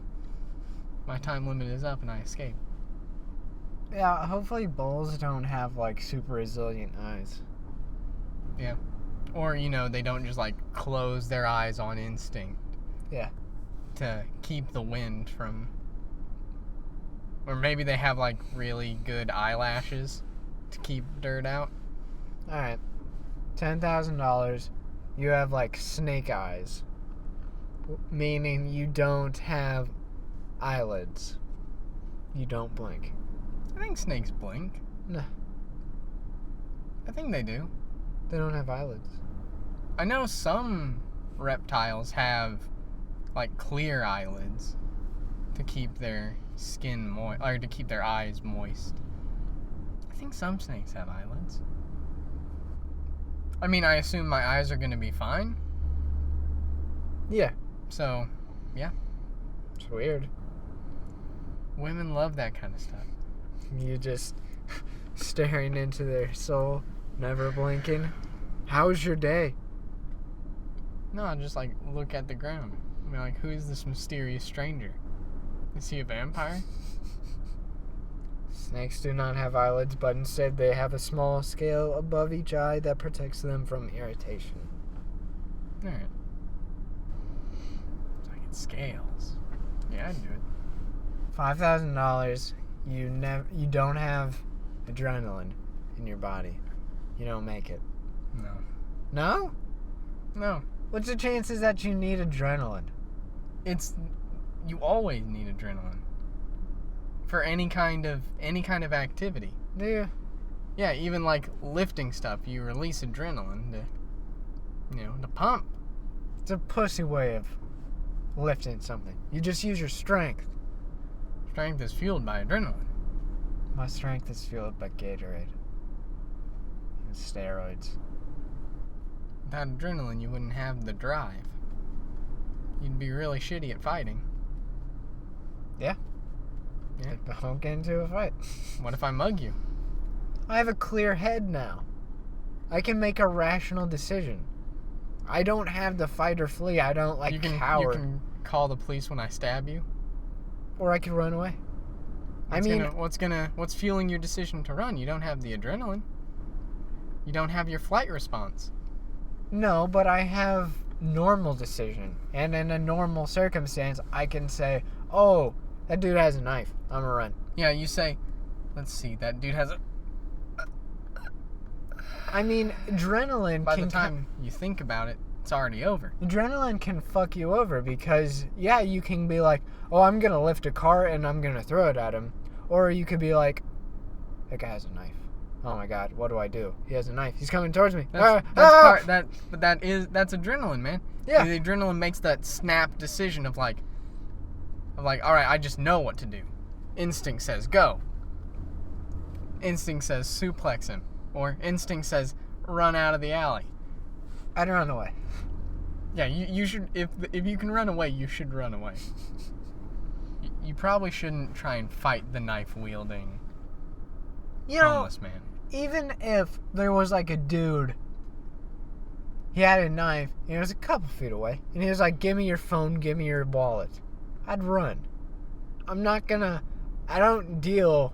S1: my time limit is up and I escape.
S2: Yeah, hopefully bulls don't have, like, super resilient eyes.
S1: Yeah. Or, they don't just, like, close their eyes on instinct.
S2: Yeah.
S1: To keep the wind from... Or maybe they have, like, really good eyelashes to keep dirt out.
S2: Alright. $10,000. You have, like, snake eyes. Meaning you don't have eyelids. You don't blink.
S1: I think snakes blink.
S2: No.
S1: I think they do.
S2: They don't have eyelids.
S1: I know some reptiles have, like, clear eyelids to keep their skin moist, or to keep their eyes moist. I think some snakes have eyelids. I assume my eyes are going to be fine.
S2: Yeah.
S1: So, yeah.
S2: It's weird.
S1: Women love that kind of stuff.
S2: You just staring into their soul, never blinking. How was your day?
S1: No, just, like, look at the ground. Like, who is this mysterious stranger? Is he a vampire?
S2: Snakes do not have eyelids, but instead they have a small scale above each eye that protects them from irritation.
S1: Alright. So I get scales. Yeah, I'd do it.
S2: $5,000. You don't have adrenaline in your body. you don't make it.
S1: No.
S2: No?
S1: No.
S2: What's the chances that you need adrenaline?
S1: You always need adrenaline for any kind of activity.
S2: Do you?
S1: Yeah, even like lifting stuff, you release adrenaline to pump.
S2: It's a pussy way of lifting something. You just use your strength.
S1: Strength is fueled by adrenaline.
S2: My strength is fueled by Gatorade and steroids.
S1: Without adrenaline, you wouldn't have the drive. You'd be really shitty at fighting.
S2: Yeah.
S1: Yeah.
S2: I won't get into a fight.
S1: What if I mug you?
S2: I have a clear head now. I can make a rational decision. I don't have to fight or flee. I don't cower.
S1: You can call the police when I stab you.
S2: Or I could run away.
S1: What's fueling your decision to run? You don't have the adrenaline. You don't have your flight response.
S2: No, but I have normal decision. And in a normal circumstance, I can say, oh, that dude has a knife. I'm gonna run.
S1: Yeah, you say, let's see, that dude has a...
S2: I mean, adrenaline
S1: By the time you think about it, it's already over.
S2: Adrenaline can fuck you over because, yeah, you can be like, oh, I'm going to lift a car and I'm going to throw it at him. Or you could be like, that guy has a knife. Oh my God, what do I do? He has a knife. He's coming towards me.
S1: That's adrenaline, man.
S2: Yeah.
S1: The adrenaline makes that snap decision of like, all right, I just know what to do. Instinct says go. Instinct says suplex him. Or instinct says run out of the alley.
S2: I'd run away.
S1: Yeah, you should. If you can run away, you should run away. You probably shouldn't try and fight the knife wielding homeless man.
S2: Even if there was like a dude, he had a knife, and he was a couple feet away, and he was like, give me your phone, give me your wallet. I'd run. I don't deal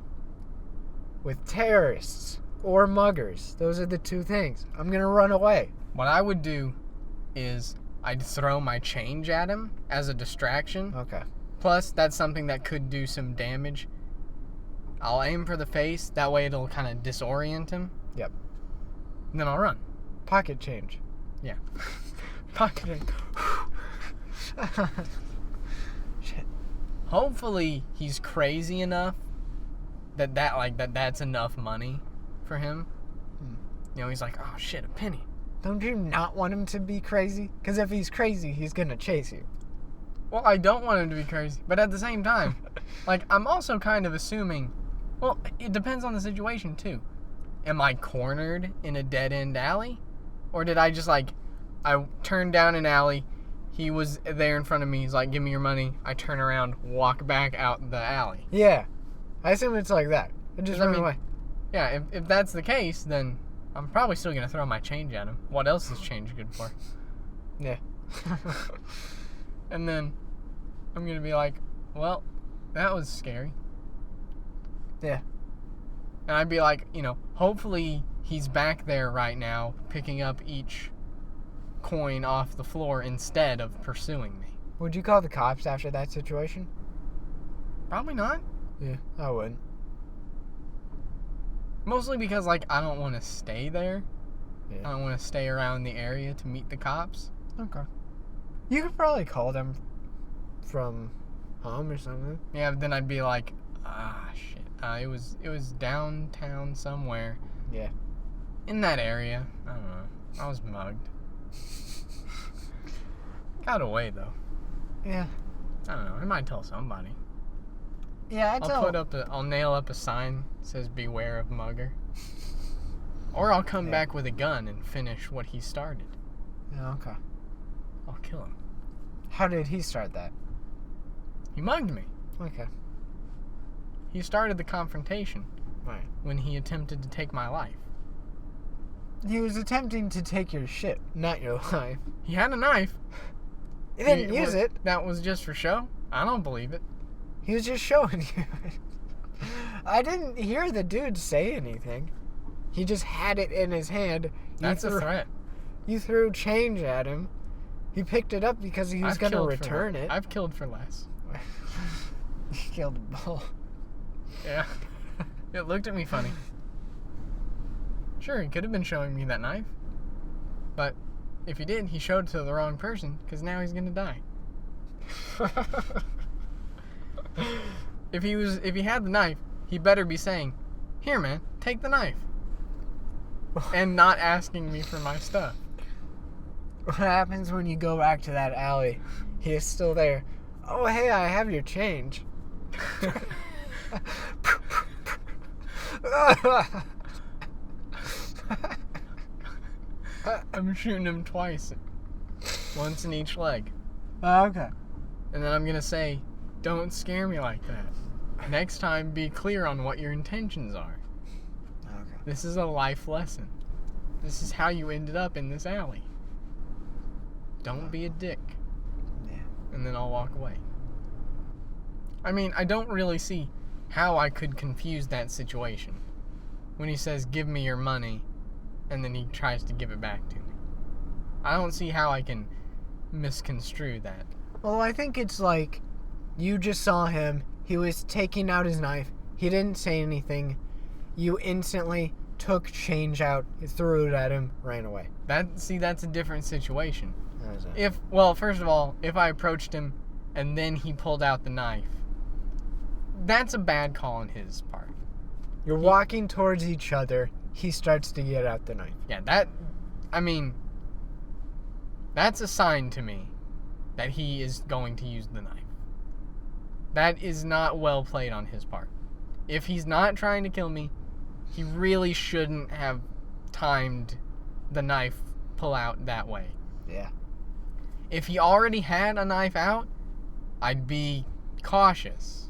S2: with terrorists or muggers. Those are the two things. I'm gonna run away.
S1: What I would do is I'd throw my change at him as a distraction.
S2: Okay.
S1: Plus, that's something that could do some damage. I'll aim for the face. That way it'll kind of disorient him.
S2: Yep.
S1: And then I'll run.
S2: Pocket change.
S1: Yeah.
S2: Pocketing. Shit.
S1: Hopefully he's crazy enough that's enough money for him. He's like, oh shit, a penny.
S2: Don't you not want him to be crazy? Because if he's crazy, he's gonna chase you.
S1: Well, I don't want him to be crazy, but at the same time, I'm also kind of assuming, well, it depends on the situation too. Am I cornered in a dead-end alley? Or did I just I turned down an alley, he was there in front of me, he's like, give me your money, I turn around, walk back out the alley.
S2: Yeah. I assume it's like that. I just run away.
S1: Yeah, if that's the case, then I'm probably still going to throw my change at him. What else is change good for?
S2: Yeah.
S1: And then I'm going to be like, well, that was scary.
S2: Yeah.
S1: And I'd be like, hopefully he's back there right now picking up each coin off the floor instead of pursuing me.
S2: Would you call the cops after that situation?
S1: Probably not.
S2: Yeah, I would.
S1: Mostly because, I don't want to stay there.
S2: Yeah.
S1: I don't want to stay around the area to meet the cops.
S2: Okay. You could probably call them from home or something.
S1: Yeah, but then I'd be like, shit. It was downtown somewhere.
S2: Yeah.
S1: In that area. I don't know. I was mugged. Got away, though.
S2: Yeah.
S1: I don't know. I might tell somebody.
S2: Yeah,
S1: I'll nail up a sign that says beware of mugger. Or I'll come back with a gun and finish what he started.
S2: Yeah, okay.
S1: I'll kill him.
S2: How did he start that?
S1: He mugged me.
S2: Okay.
S1: He started the confrontation.
S2: Right.
S1: When he attempted to take my life.
S2: He was attempting to take your shit, not your life.
S1: He had a knife.
S2: He didn't use it.
S1: That was just for show? I don't believe it.
S2: He was just showing you it. I didn't hear the dude say anything. He just had it in his hand.
S1: That's a threat.
S2: You threw change at him. He picked it up because he was going to return it.
S1: I've killed for less.
S2: You killed a bull.
S1: Yeah. It looked at me funny. Sure, he could have been showing me that knife. But if he did, he showed it to the wrong person, because now he's gonna die. If he had the knife, he better be saying, "Here, man, take the knife," and not asking me for my stuff.
S2: What happens when you go back to that alley? He is still there. Oh, hey, I have your change.
S1: I'm shooting him twice. Once in each leg.
S2: Okay.
S1: And then I'm gonna say, "Don't scare me like that. Next time, be clear on what your intentions are.
S2: Okay.
S1: This is a life lesson. This is how you ended up in this alley. Don't be a dick."
S2: Yeah.
S1: And then I'll walk away. I mean, I don't really see how I could confuse that situation. When he says, "Give me your money," and then he tries to give it back to me. I don't see how I can misconstrue that.
S2: Well, I think it's like you just saw him. He was taking out his knife. He didn't say anything. You instantly took change out, threw it at him, ran away.
S1: That's a different situation.
S2: That was it.
S1: First of all, if I approached him and then he pulled out the knife, that's a bad call on his part.
S2: You're walking towards each other. He starts to get out the knife.
S1: Yeah, that's a sign to me that he is going to use the knife. That is not well played on his part. If he's not trying to kill me, he really shouldn't have timed the knife pull out that way.
S2: Yeah.
S1: If he already had a knife out, I'd be cautious.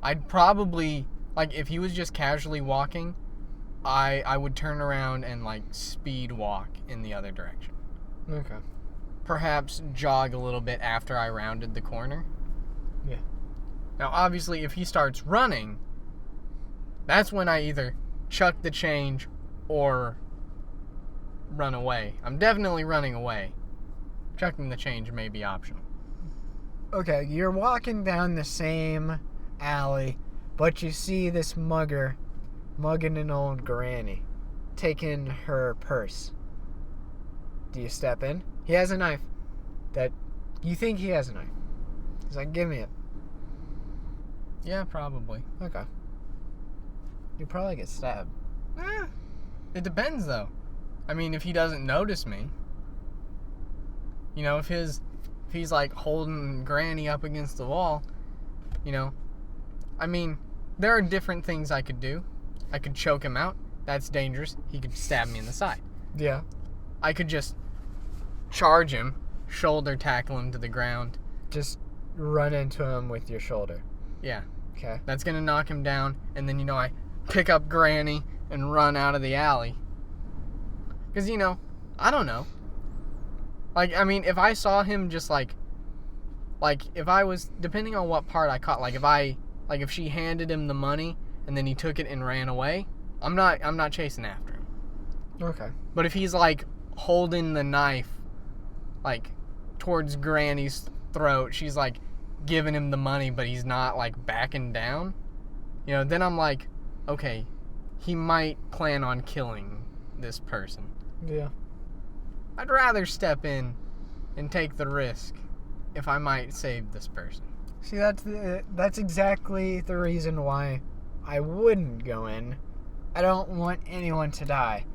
S1: I'd probably, if he was just casually walking, I would turn around and, speed walk in the other direction.
S2: Okay.
S1: Perhaps jog a little bit after I rounded the corner.
S2: Yeah.
S1: Now, obviously, if he starts running, that's when I either chuck the change or run away. I'm definitely running away. Chucking the change may be optional.
S2: Okay, you're walking down the same alley, but you see this mugger mugging an old granny, taking her purse. Do you step in? He has a knife. You think he has a knife. He's like, "Give me it."
S1: Yeah, probably.
S2: Okay. You probably get stabbed.
S1: It depends, though. I mean, if he doesn't notice me, if he's holding Granny up against the wall, I mean, there are different things I could do. I could choke him out. That's dangerous. He could stab me in the side.
S2: Yeah.
S1: I could just charge him, shoulder tackle him to the ground.
S2: Just run into him with your shoulder.
S1: Yeah.
S2: Okay.
S1: That's going to knock him down, and then, I pick up Granny and run out of the alley. Because, I don't know. If I saw him just, if I was, depending on what part I caught, if she handed him the money, and then he took it and ran away, I'm not chasing after him.
S2: Okay.
S1: But if he's, holding the knife, towards Granny's throat, she's, giving him the money, but he's not, backing down, then I'm okay, he might plan on killing this person.
S2: Yeah.
S1: I'd rather step in and take the risk if I might save this person.
S2: See, that's exactly the reason why I wouldn't go in. I don't want anyone to die.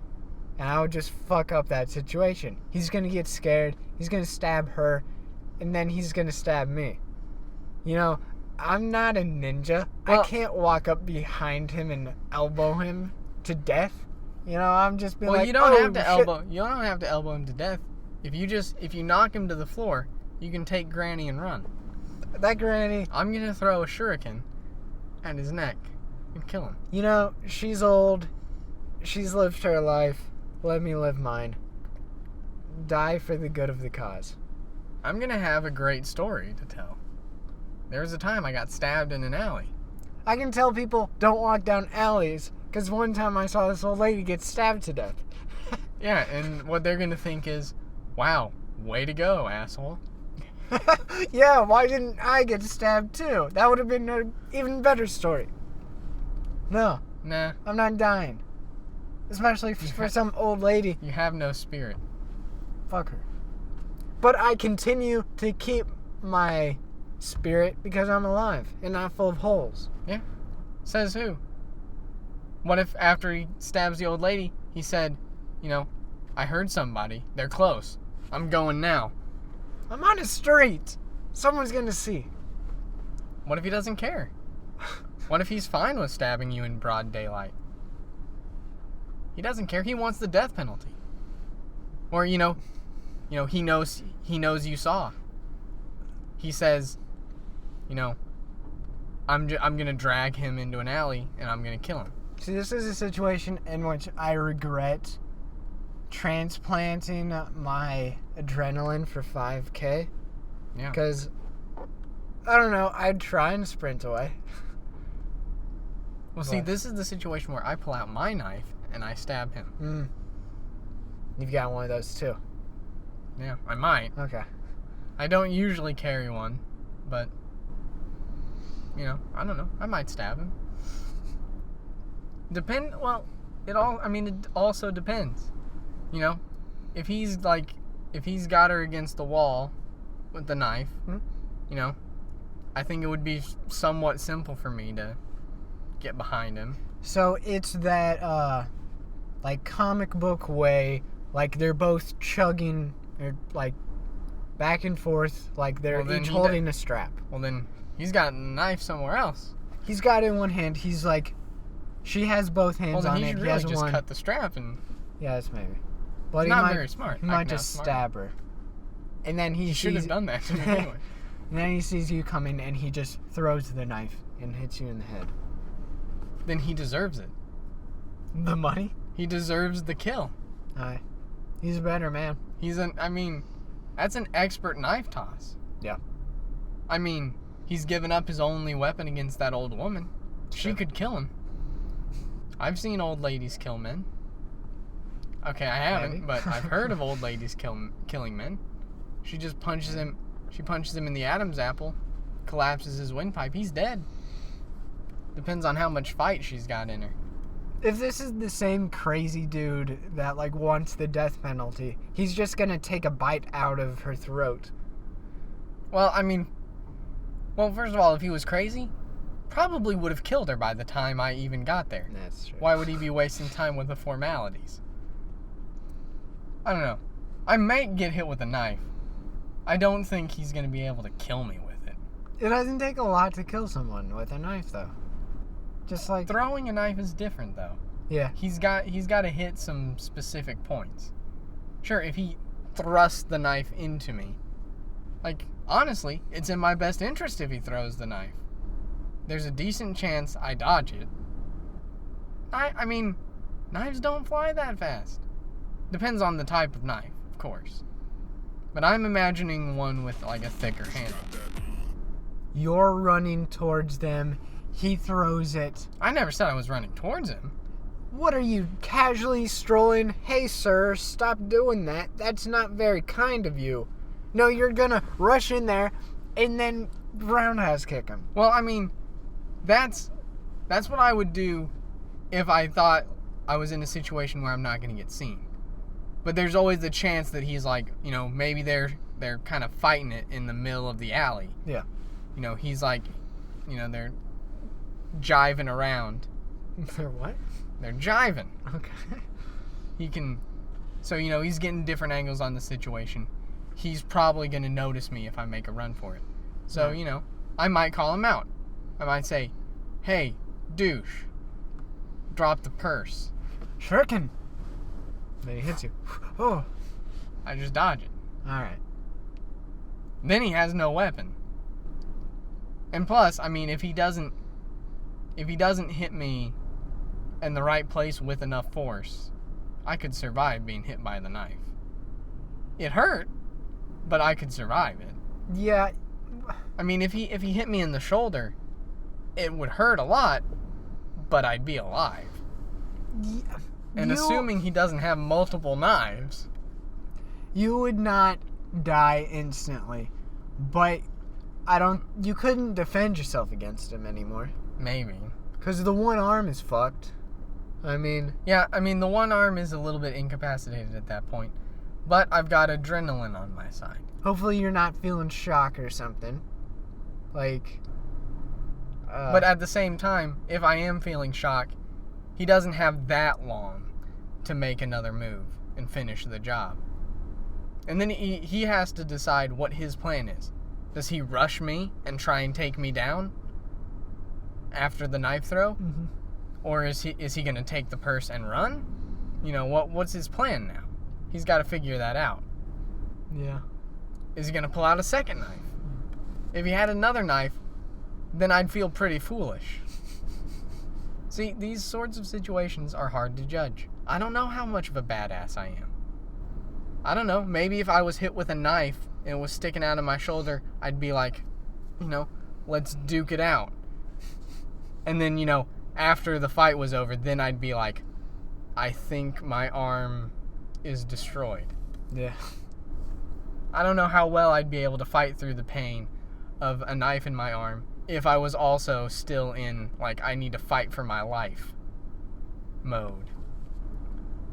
S2: And I would just fuck up that situation. He's going to get scared. He's going to stab her. And then he's going to stab me. I'm not a ninja.
S1: Well,
S2: I can't walk up behind him and elbow him to death. I'm just being
S1: well,
S2: like,
S1: you don't
S2: "Oh,
S1: have to
S2: shit."
S1: elbow. You don't have to elbow him to death. If you knock him to the floor, you can take Granny and run.
S2: That Granny.
S1: I'm gonna throw a shuriken at his neck and kill him.
S2: She's old. She's lived her life. Let me live mine. Die for the good of the cause.
S1: I'm gonna have a great story to tell. There was a time I got stabbed in an alley.
S2: I can tell people don't walk down alleys, because one time I saw this old lady get stabbed to death.
S1: Yeah, and what they're gonna think is, wow, way to go, asshole.
S2: Yeah, why didn't I get stabbed too? That would have been an even better story. No,
S1: Nah.
S2: I'm not dying. Especially for some old lady.
S1: You have no spirit.
S2: Fuck her. But I continue to keep my spirit because I'm alive and not full of holes.
S1: Yeah. Says who? What if after he stabs the old lady, he said, I heard somebody. They're close. I'm going now.
S2: I'm on the street. Someone's gonna see.
S1: What if he doesn't care? What if he's fine with stabbing you in broad daylight? He doesn't care. He wants the death penalty. Or, he knows you saw. He says, I'm going to drag him into an alley and I'm going to kill him.
S2: See, this is a situation in which I regret transplanting my adrenaline for 5K.
S1: Yeah.
S2: Because, I don't know, I'd try and sprint away.
S1: Well, see, this is the situation where I pull out my knife and I stab him.
S2: You've got one of those too.
S1: Yeah, I might.
S2: Okay.
S1: I don't usually carry one, but, I don't know. I might stab him. It also depends. If he's got her against the wall with the knife, I think it would be somewhat simple for me to get behind him.
S2: So it's that, comic book way, they're both chugging, or, back and forth, they're each holding a strap.
S1: Well, then he's got a knife somewhere else.
S2: He's got it in one hand. He's she has both hands on it.
S1: He should really just cut the strap and...
S2: Yeah, that's maybe. But
S1: it's not very smart.
S2: He might just stab her. And then he
S1: should have done that to me anyway.
S2: And then he sees you coming and he just throws the knife and hits you in the head.
S1: Then he deserves it.
S2: The money?
S1: He deserves the kill.
S2: Aye. He's a better man.
S1: That's an expert knife toss.
S2: Yeah.
S1: He's given up his only weapon against that old woman. She could kill him. I've seen old ladies kill men. Okay, I haven't, but I've heard of old ladies killing men. She just punches him. She punches him in the Adam's apple, collapses his windpipe. He's dead. Depends on how much fight she's got in her.
S2: If this is the same crazy dude that wants the death penalty, he's just gonna take a bite out of her throat.
S1: Well, first of all, if he was crazy, probably would have killed her by the time I even got there.
S2: That's true.
S1: Why would he be wasting time with the formalities? I don't know. I might get hit with a knife. I don't think he's gonna be able to kill me with it.
S2: It doesn't take a lot to kill someone with a knife, though. Just
S1: throwing a knife is different, though.
S2: Yeah.
S1: He's got to hit some specific points. Sure, if he thrusts the knife into me, honestly, it's in my best interest if he throws the knife. There's a decent chance I dodge it. Knives don't fly that fast. Depends on the type of knife, of course. But I'm imagining one with a thicker handle.
S2: You're running towards them. He throws it.
S1: I never said I was running towards him.
S2: What are you, casually strolling? Hey, sir, stop doing that. That's not very kind of you. No, you're gonna rush in there and then roundhouse kick him.
S1: Well, that's what I would do if I thought I was in a situation where I'm not gonna get seen. But there's always the chance that he's maybe they're kind of fighting it in the middle of the alley.
S2: Yeah.
S1: He's they're jiving around.
S2: They're what?
S1: They're jiving.
S2: Okay.
S1: So he's getting different angles on the situation. He's probably going to notice me if I make a run for it. So, I might call him out. I might say, hey, douche, drop the purse.
S2: Shuriken. Then he hits you. Oh.
S1: I just dodge it.
S2: Alright.
S1: Then he has no weapon. And plus, if he doesn't hit me in the right place with enough force, I could survive being hit by the knife. It hurt, but I could survive it.
S2: Yeah.
S1: If he hit me in the shoulder, it would hurt a lot, but I'd be alive.
S2: Yeah.
S1: And assuming he doesn't have multiple knives,
S2: you would not die instantly, but you couldn't defend yourself against him anymore.
S1: maybe.
S2: Because the one arm is fucked. I mean...
S1: Yeah, I mean, the one arm is a little bit incapacitated at that point. But I've got adrenaline on my side.
S2: Hopefully you're not feeling shock or something. Like...
S1: But at the same time, if I am feeling shock, he doesn't have that long to make another move and finish the job. And then he has to decide what his plan is. Does he rush me and try and take me down after the knife throw?
S2: Mm-hmm.
S1: Or is he going to take the purse and run? You know, what's his plan now? He's got to figure that out.
S2: Yeah.
S1: Is he going to pull out a second knife? If he had another knife, then I'd feel pretty foolish. See, these sorts of situations are hard to judge. I don't know how much of a badass I am. I don't know, maybe if I was hit with a knife and it was sticking out of my shoulder, I'd be like, let's duke it out. And then, after the fight was over, then I'd be like, I think my arm is destroyed.
S2: Yeah.
S1: I don't know how well I'd be able to fight through the pain of a knife in my arm if I was also still in, I need to fight for my life mode.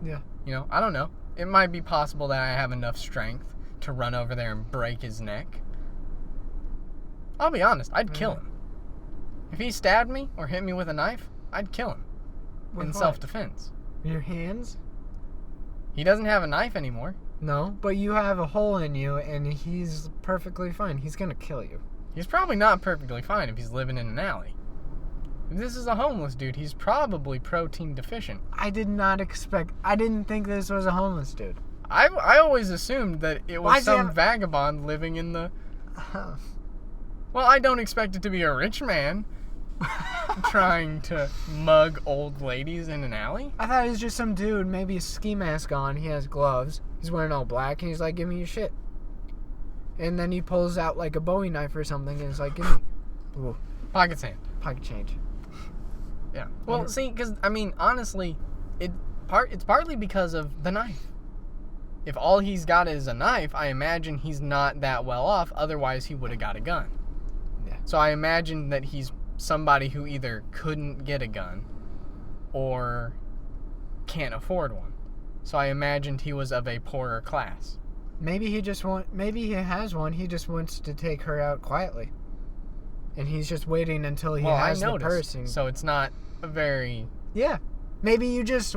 S2: Yeah.
S1: I don't know. It might be possible that I have enough strength to run over there and break his neck. I'll be honest, I'd kill him. If he stabbed me or hit me with a knife, I'd kill him. In self-defense.
S2: Your hands?
S1: He doesn't have a knife anymore.
S2: No, but you have a hole in you and he's perfectly fine. He's gonna kill you.
S1: He's probably not perfectly fine if he's living in an alley. If this is a homeless dude, he's probably protein deficient.
S2: I didn't think this was a homeless dude.
S1: I always assumed that it was some vagabond living in the... Well, I don't expect it to be a rich man trying to mug old ladies in an alley.
S2: I thought it was just some dude, maybe a ski mask on, he has gloves, he's wearing all black, and he's like, give me your shit. And then he pulls out a Bowie knife or something, and it's like, give me... Ooh.
S1: Pocket sand.
S2: Pocket change.
S1: Yeah. Well, see, because, honestly, it's partly because of the knife. If all he's got is a knife, I imagine he's not that well off, otherwise he would have got a gun.
S2: Yeah.
S1: So I imagine that he's somebody who either couldn't get a gun or can't afford one. So I imagined he was of a poorer class.
S2: Maybe he has one, he just wants to take her out quietly. And he's just waiting until he has the purse.
S1: So it's not a very...
S2: Yeah. Maybe you just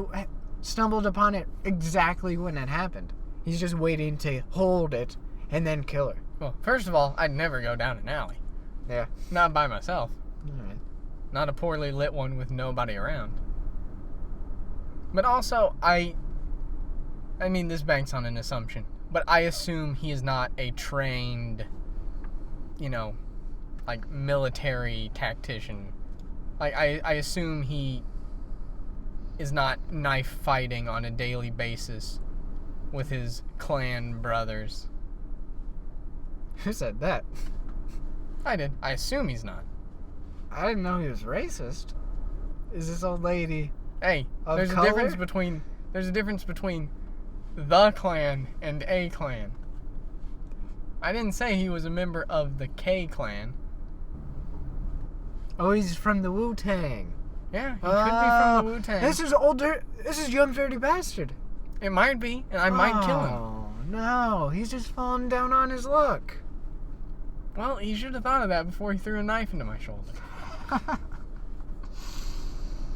S2: stumbled upon it exactly when it happened. He's just waiting to hold it and then kill her.
S1: Well, first of all, I'd never go down an alley.
S2: Yeah.
S1: Not by myself.
S2: Alright.
S1: Not a poorly lit one with nobody around. But also, I mean, this banks on an assumption, but I assume he is not a trained, military tactician. I assume he is not knife fighting on a daily basis with his clan brothers.
S2: Who said that?
S1: I did. I assume he's not.
S2: I didn't know he was racist. Is this old lady
S1: Hey, there's a difference between the clan and a clan. I didn't say he was a member of the K clan.
S2: Oh, he's from the Wu-Tang.
S1: Yeah, he could be from the Wu-Tang.
S2: This is Young Dirty Bastard.
S1: It might be, and I might kill him.
S2: Oh, no. He's just falling down on his luck.
S1: Well, he should have thought of that before he threw a knife into my shoulder.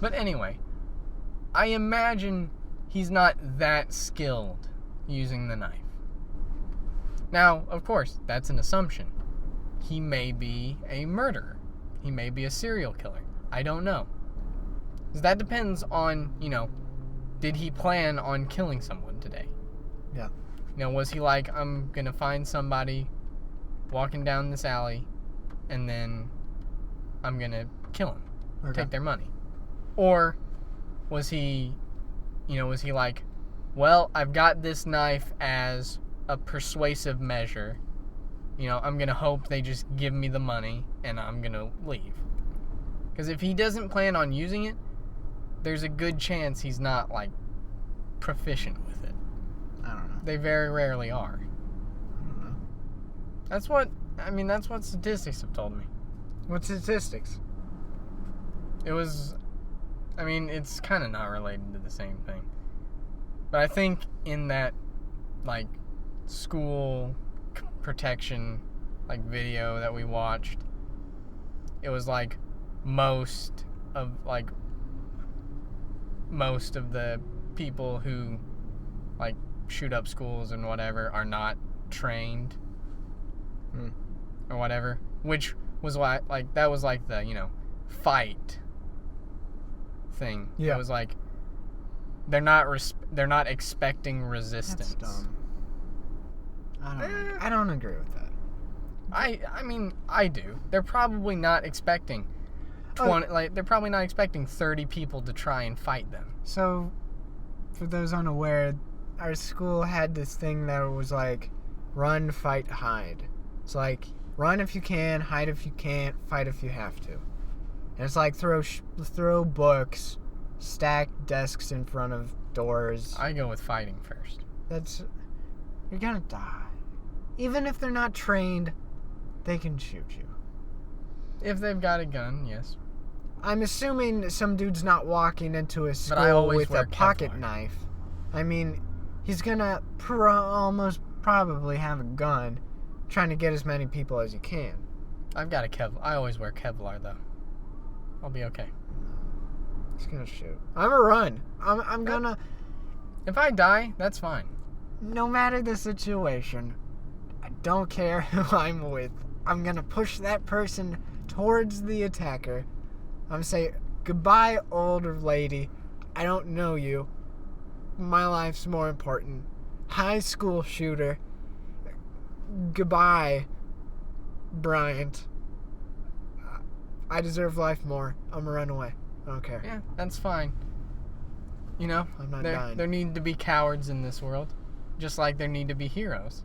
S1: But anyway, I imagine he's not that skilled using the knife. Now, of course, that's an assumption. He may be a murderer. He may be a serial killer. I don't know. Because that depends on, did he plan on killing someone today?
S2: Yeah.
S1: Was he like, I'm going to find somebody walking down this alley and then I'm going to kill him, take their money? Or was he like, well, I've got this knife as a persuasive measure. I'm going to hope they just give me the money and I'm going to leave. Because if he doesn't plan on using it, there's a good chance he's not, proficient with it.
S2: I don't know.
S1: They very rarely are.
S2: I don't know.
S1: That's what statistics have told me.
S2: What statistics?
S1: It was I mean, it's kind of not related to the same thing. But I think in that, like, school protection, like, video that we watched, it was, like, most of the people who, like, shoot up schools and whatever are not trained or whatever, which was why, like, that was like the, fight thing.
S2: Yeah.
S1: It was like they're not expecting resistance.
S2: That's dumb. I don't agree with that.
S1: I mean, I do. They're probably not expecting 20, they're probably not expecting 30 people to try and fight them.
S2: So, for those unaware, our school had this thing that was like, run, fight, hide. It's like, run if you can, hide if you can't, fight if you have to. And it's like throw books, stack desks in front of doors.
S1: I go with fighting first.
S2: You're gonna die. Even if they're not trained, they can shoot you.
S1: If they've got a gun, yes.
S2: I'm assuming some dude's not walking into a school with a pocket knife. I mean, he's gonna almost probably have a gun, trying to get as many people as he can.
S1: I've got a Kevlar. I always wear Kevlar, though. I'll be okay.
S2: He's gonna shoot. I'm gonna run. I'm gonna...
S1: If I die, that's fine.
S2: No matter the situation, I don't care who I'm with. I'm gonna push that person towards the attacker. I'm saying, goodbye, older lady. I don't know you. My life's more important. High school shooter. Goodbye, Bryant. I deserve life more. I'm gonna run away. I don't care.
S1: Yeah, that's fine. I'm
S2: not dying.
S1: There need to be cowards in this world, just like there need to be heroes.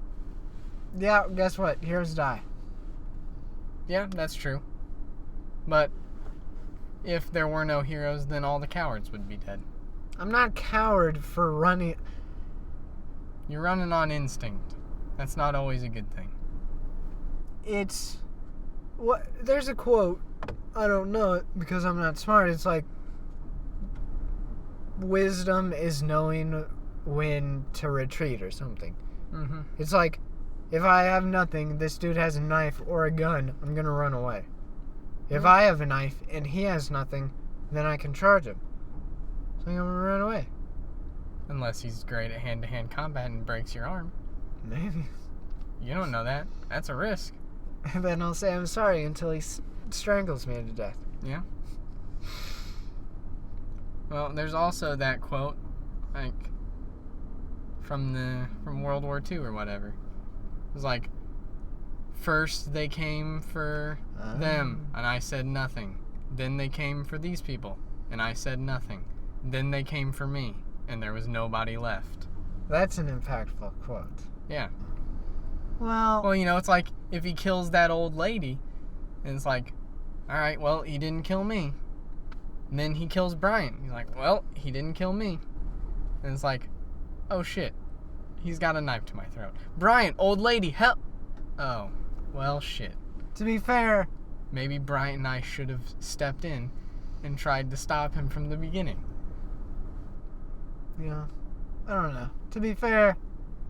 S2: Yeah, guess what? Heroes die.
S1: Yeah, that's true. But if there were no heroes, then all the cowards would be dead.
S2: I'm not a coward for running.
S1: You're running on instinct. That's not always a good thing.
S2: There's a quote. I don't know it because I'm not smart. It's like, wisdom is knowing when to retreat or something.
S1: Mm-hmm.
S2: It's like, if I have nothing, this dude has a knife or a gun, I'm gonna run away. If I have a knife and he has nothing, then I can charge him. So I'm gonna run away.
S1: Unless he's great at hand-to-hand combat and breaks your arm.
S2: Maybe.
S1: You don't know that. That's a risk.
S2: And then I'll say I'm sorry until he strangles me to death.
S1: Yeah. Well, there's also that quote, like, from World War II or whatever. It was like, first they came for them, and I said nothing. Then they came for these people, and I said nothing. Then they came for me, and there was nobody left.
S2: That's an impactful quote.
S1: Yeah.
S2: Well,
S1: it's like, if he kills that old lady, and it's like, all right, well, he didn't kill me. And then he kills Bryant. He's like, well, he didn't kill me. And it's like, oh, shit. He's got a knife to my throat. Bryant, old lady, help. Oh, well, shit.
S2: To be fair,
S1: maybe Bryant and I should have stepped in and tried to stop him from the beginning.
S2: Yeah, I don't know. To be fair,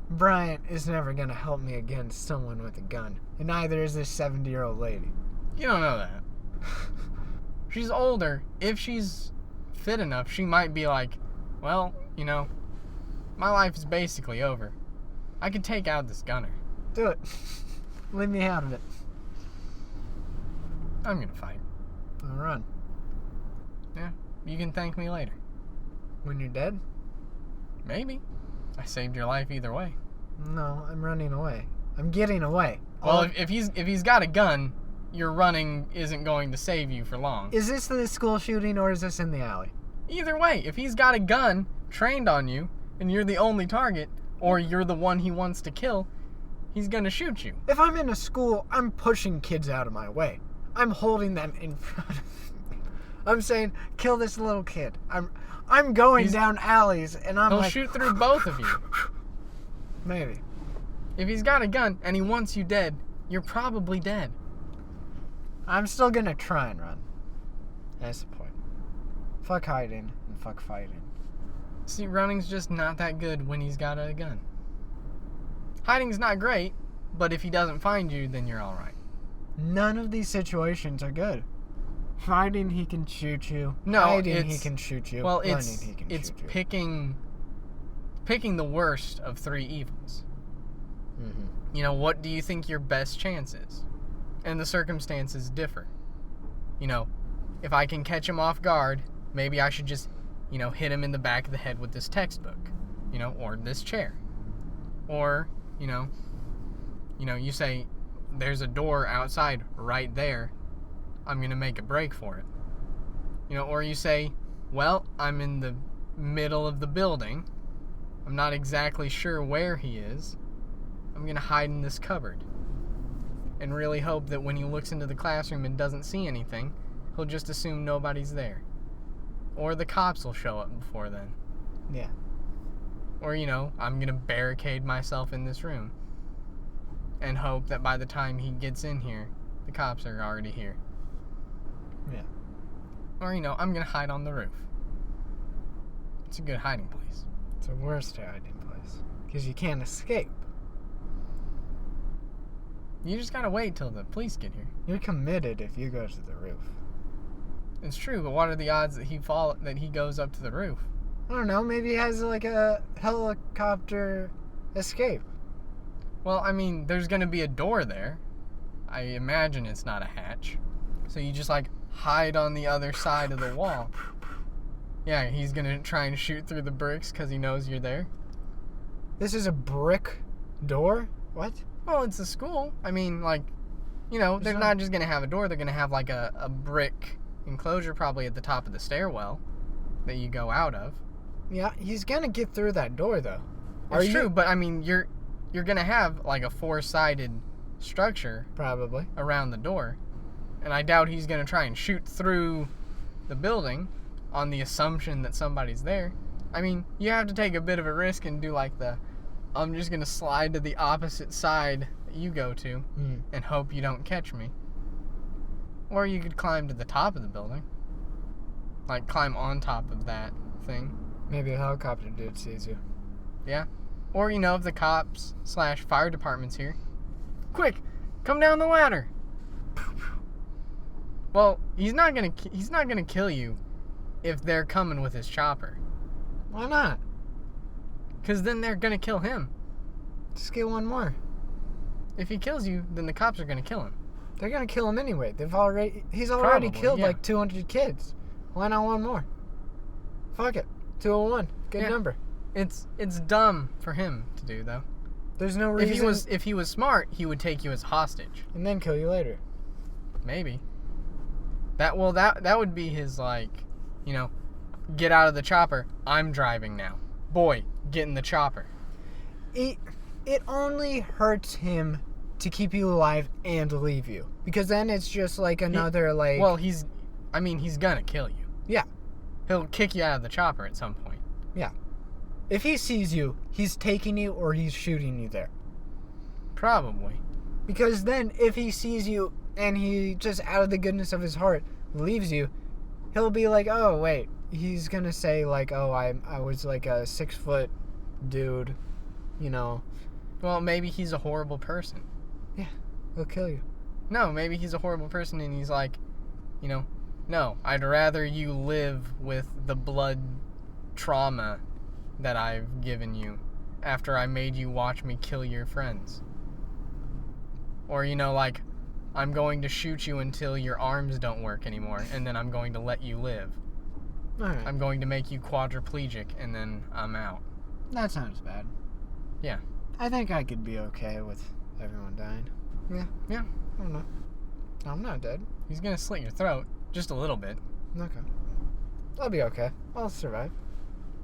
S2: Bryant is never going to help me against someone with a gun. And neither is this 70-year-old lady.
S1: You don't know that. She's older. If she's fit enough, she might be like, well, my life is basically over. I could take out this gunner.
S2: Do it. Leave me out of it.
S1: I'm going to fight.
S2: I'll run.
S1: Yeah, you can thank me later.
S2: When you're dead?
S1: Maybe. I saved your life either way.
S2: No, I'm running away. I'm getting away.
S1: Well, if he's got a gun, your running isn't going to save you for long.
S2: Is this the school shooting or is this in the alley?
S1: Either way, if he's got a gun trained on you and you're the only target, or you're the one he wants to kill, he's gonna shoot you.
S2: If I'm in a school, I'm pushing kids out of my way. I'm holding them in front of me. I'm saying, kill this little kid. I'm going down alleys and
S1: he'll shoot through both of you.
S2: Maybe.
S1: If he's got a gun and he wants you dead, you're probably dead.
S2: I'm still gonna try and run. That's the point. Fuck hiding and fuck fighting.
S1: See, running's just not that good when he's got a gun. Hiding's not great, but if he doesn't find you, then you're alright.
S2: None of these situations are good. Fighting, he can shoot you.
S1: No,
S2: hiding, he can shoot you.
S1: Well,
S2: running,
S1: it's
S2: he can shoot you.
S1: picking the worst of three evils.
S2: Mm-hmm.
S1: You know, what do you think your best chance is? And the circumstances differ. You know, if I can catch him off guard, maybe I should just, hit him in the back of the head with this textbook, or this chair. Or, you say, there's a door outside right there. I'm going to make a break for it. Or you say, well, I'm in the middle of the building. I'm not exactly sure where he is. I'm going to hide in this cupboard. And really hope that when he looks into the classroom and doesn't see anything, he'll just assume nobody's there. Or the cops will show up before then.
S2: Yeah.
S1: Or, I'm going to barricade myself in this room. And hope that by the time he gets in here, the cops are already here.
S2: Yeah.
S1: Or, I'm going to hide on the roof. It's a good hiding place.
S2: It's the worst hiding place. Because you can't escape.
S1: You just got to wait till the police get here.
S2: You're committed if you go to the roof.
S1: It's true, but what are the odds that he goes up to the roof?
S2: I don't know, maybe he has like a helicopter escape.
S1: Well, I mean, there's going to be a door there. I imagine it's not a hatch. So you just hide on the other side of the wall. Yeah, he's going to try and shoot through the bricks because he knows you're there.
S2: This is a brick door? What?
S1: Well, it's a school. I mean, they're not just going to have a door. They're going to have a brick enclosure probably at the top of the stairwell that you go out of.
S2: Yeah, he's going to get through that door, though.
S1: It's true, but I mean, you're going to have a four-sided structure
S2: probably
S1: around the door. And I doubt he's going to try and shoot through the building on the assumption that somebody's there. I mean, you have to take a bit of a risk and do I'm just going to slide to the opposite side that you go to and hope you don't catch me. Or you could climb to the top of the building. Climb on top of that thing.
S2: Maybe a helicopter dude sees you.
S1: Yeah. Or, if the cops / fire department's here. Quick, come down the ladder. Well, he's not gonna kill you if they're coming with his chopper.
S2: Why not?
S1: Because then they're gonna kill him.
S2: Just get one more.
S1: If he kills you, then the cops are gonna kill him.
S2: They're gonna kill him anyway. He's already killed 200 kids. Why not one more? Fuck it. 201. Good number.
S1: It's dumb for him to do though.
S2: There's no reason.
S1: If he was smart, he would take you as hostage.
S2: And then kill you later.
S1: Maybe. That would be his get out of the chopper. I'm driving now. Boy, get in the chopper.
S2: It only hurts him to keep you alive and leave you. Because then it's just another
S1: Well, he's gonna kill you.
S2: Yeah.
S1: He'll kick you out of the chopper at some point.
S2: Yeah. If he sees you, he's taking you or he's shooting you there.
S1: Probably.
S2: Because then if he sees you and he just out of the goodness of his heart leaves you, he'll be like, oh, wait. He's going to say oh, I was a 6-foot dude,
S1: Well, maybe he's a horrible person.
S2: Yeah, he'll kill you.
S1: No, maybe he's a horrible person and he's no, I'd rather you live with the blood trauma that I've given you after I made you watch me kill your friends. Or, I'm going to shoot you until your arms don't work anymore, and then I'm going to let you live.
S2: All right.
S1: I'm going to make you quadriplegic, and then I'm out.
S2: That sounds bad.
S1: Yeah.
S2: I think I could be okay with everyone dying. Yeah.
S1: Yeah.
S2: I don't know. I'm not dead.
S1: He's going to slit your throat, just a little bit.
S2: Okay. I'll be okay. I'll survive.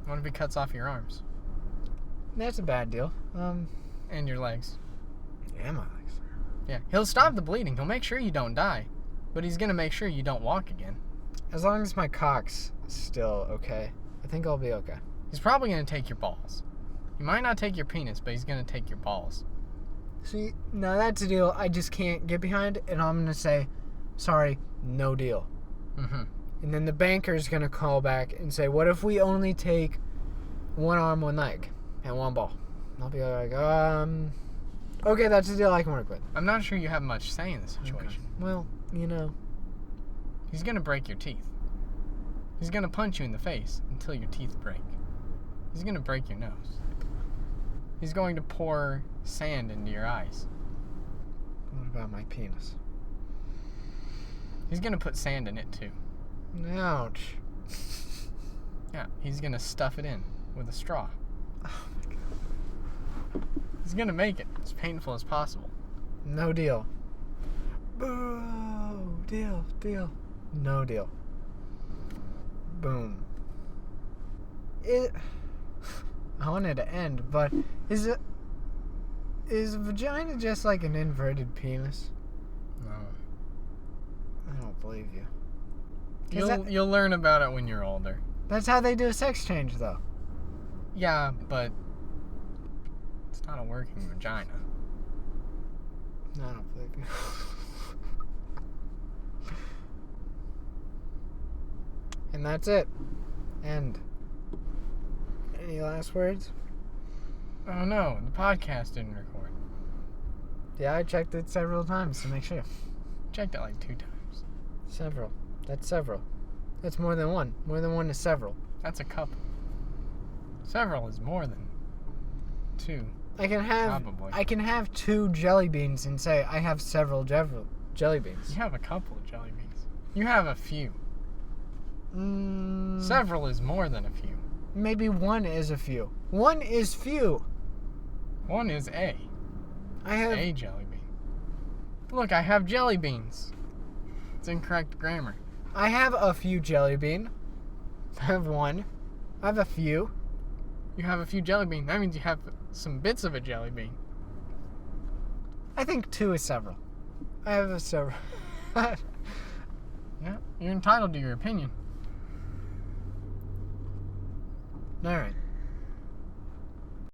S1: What if he cuts off your arms?
S2: That's a bad deal.
S1: And your legs.
S2: Yeah, my legs.
S1: Yeah. He'll stop the bleeding. He'll make sure you don't die. But he's going to make sure you don't walk again.
S2: As long as my cock's still okay, I think I'll be okay.
S1: He's probably going to take your balls. He might not take your penis, but he's going to take your balls.
S2: See, now that's a deal I just can't get behind, and I'm going to say, sorry, no deal.
S1: Mm-hmm.
S2: And then the banker's going to call back and say, what if we only take one arm, one leg, and one ball? And I'll be like, okay, that's a deal I can work with.
S1: I'm not sure you have much say in the situation.
S2: Okay. Well,
S1: He's going to break your teeth. He's going to punch you in the face until your teeth break. He's going to break your nose. He's going to pour sand into your eyes.
S2: What about my penis?
S1: He's going to put sand in it too.
S2: Ouch.
S1: Yeah, he's going to stuff it in with a straw.
S2: Oh my God.
S1: He's going to make it as painful as possible.
S2: No deal. Boo! Deal. No deal. Boom. I wanted to end, but is vagina just like an inverted penis?
S1: No.
S2: I don't believe you.
S1: You'll learn about it when you're older.
S2: That's how they do a sex change, though.
S1: Yeah, but it's not a working vagina.
S2: No, I don't believe you. And that's it. End. Any last words?
S1: Oh no, the podcast didn't record.
S2: Yeah, I checked it several times to make sure.
S1: Checked it like 2 times.
S2: Several. That's several. That's more than one. More than one is several.
S1: That's a couple. Several is more than 2. Probably.
S2: I can have 2 jelly beans and say I have several jelly beans.
S1: You have a couple of jelly beans. You have a few. Several is more than a few.
S2: Maybe 1 is a few. 1 is few.
S1: 1 is a.
S2: I have
S1: a jelly bean. Look, I have jelly beans. It's incorrect grammar.
S2: I have a few jelly bean. I have 1. I have a few.
S1: You have a few jelly beans. That means you have some bits of a jelly bean.
S2: I think 2 is several. I have a several.
S1: Yeah, you're entitled to your opinion.
S2: All right.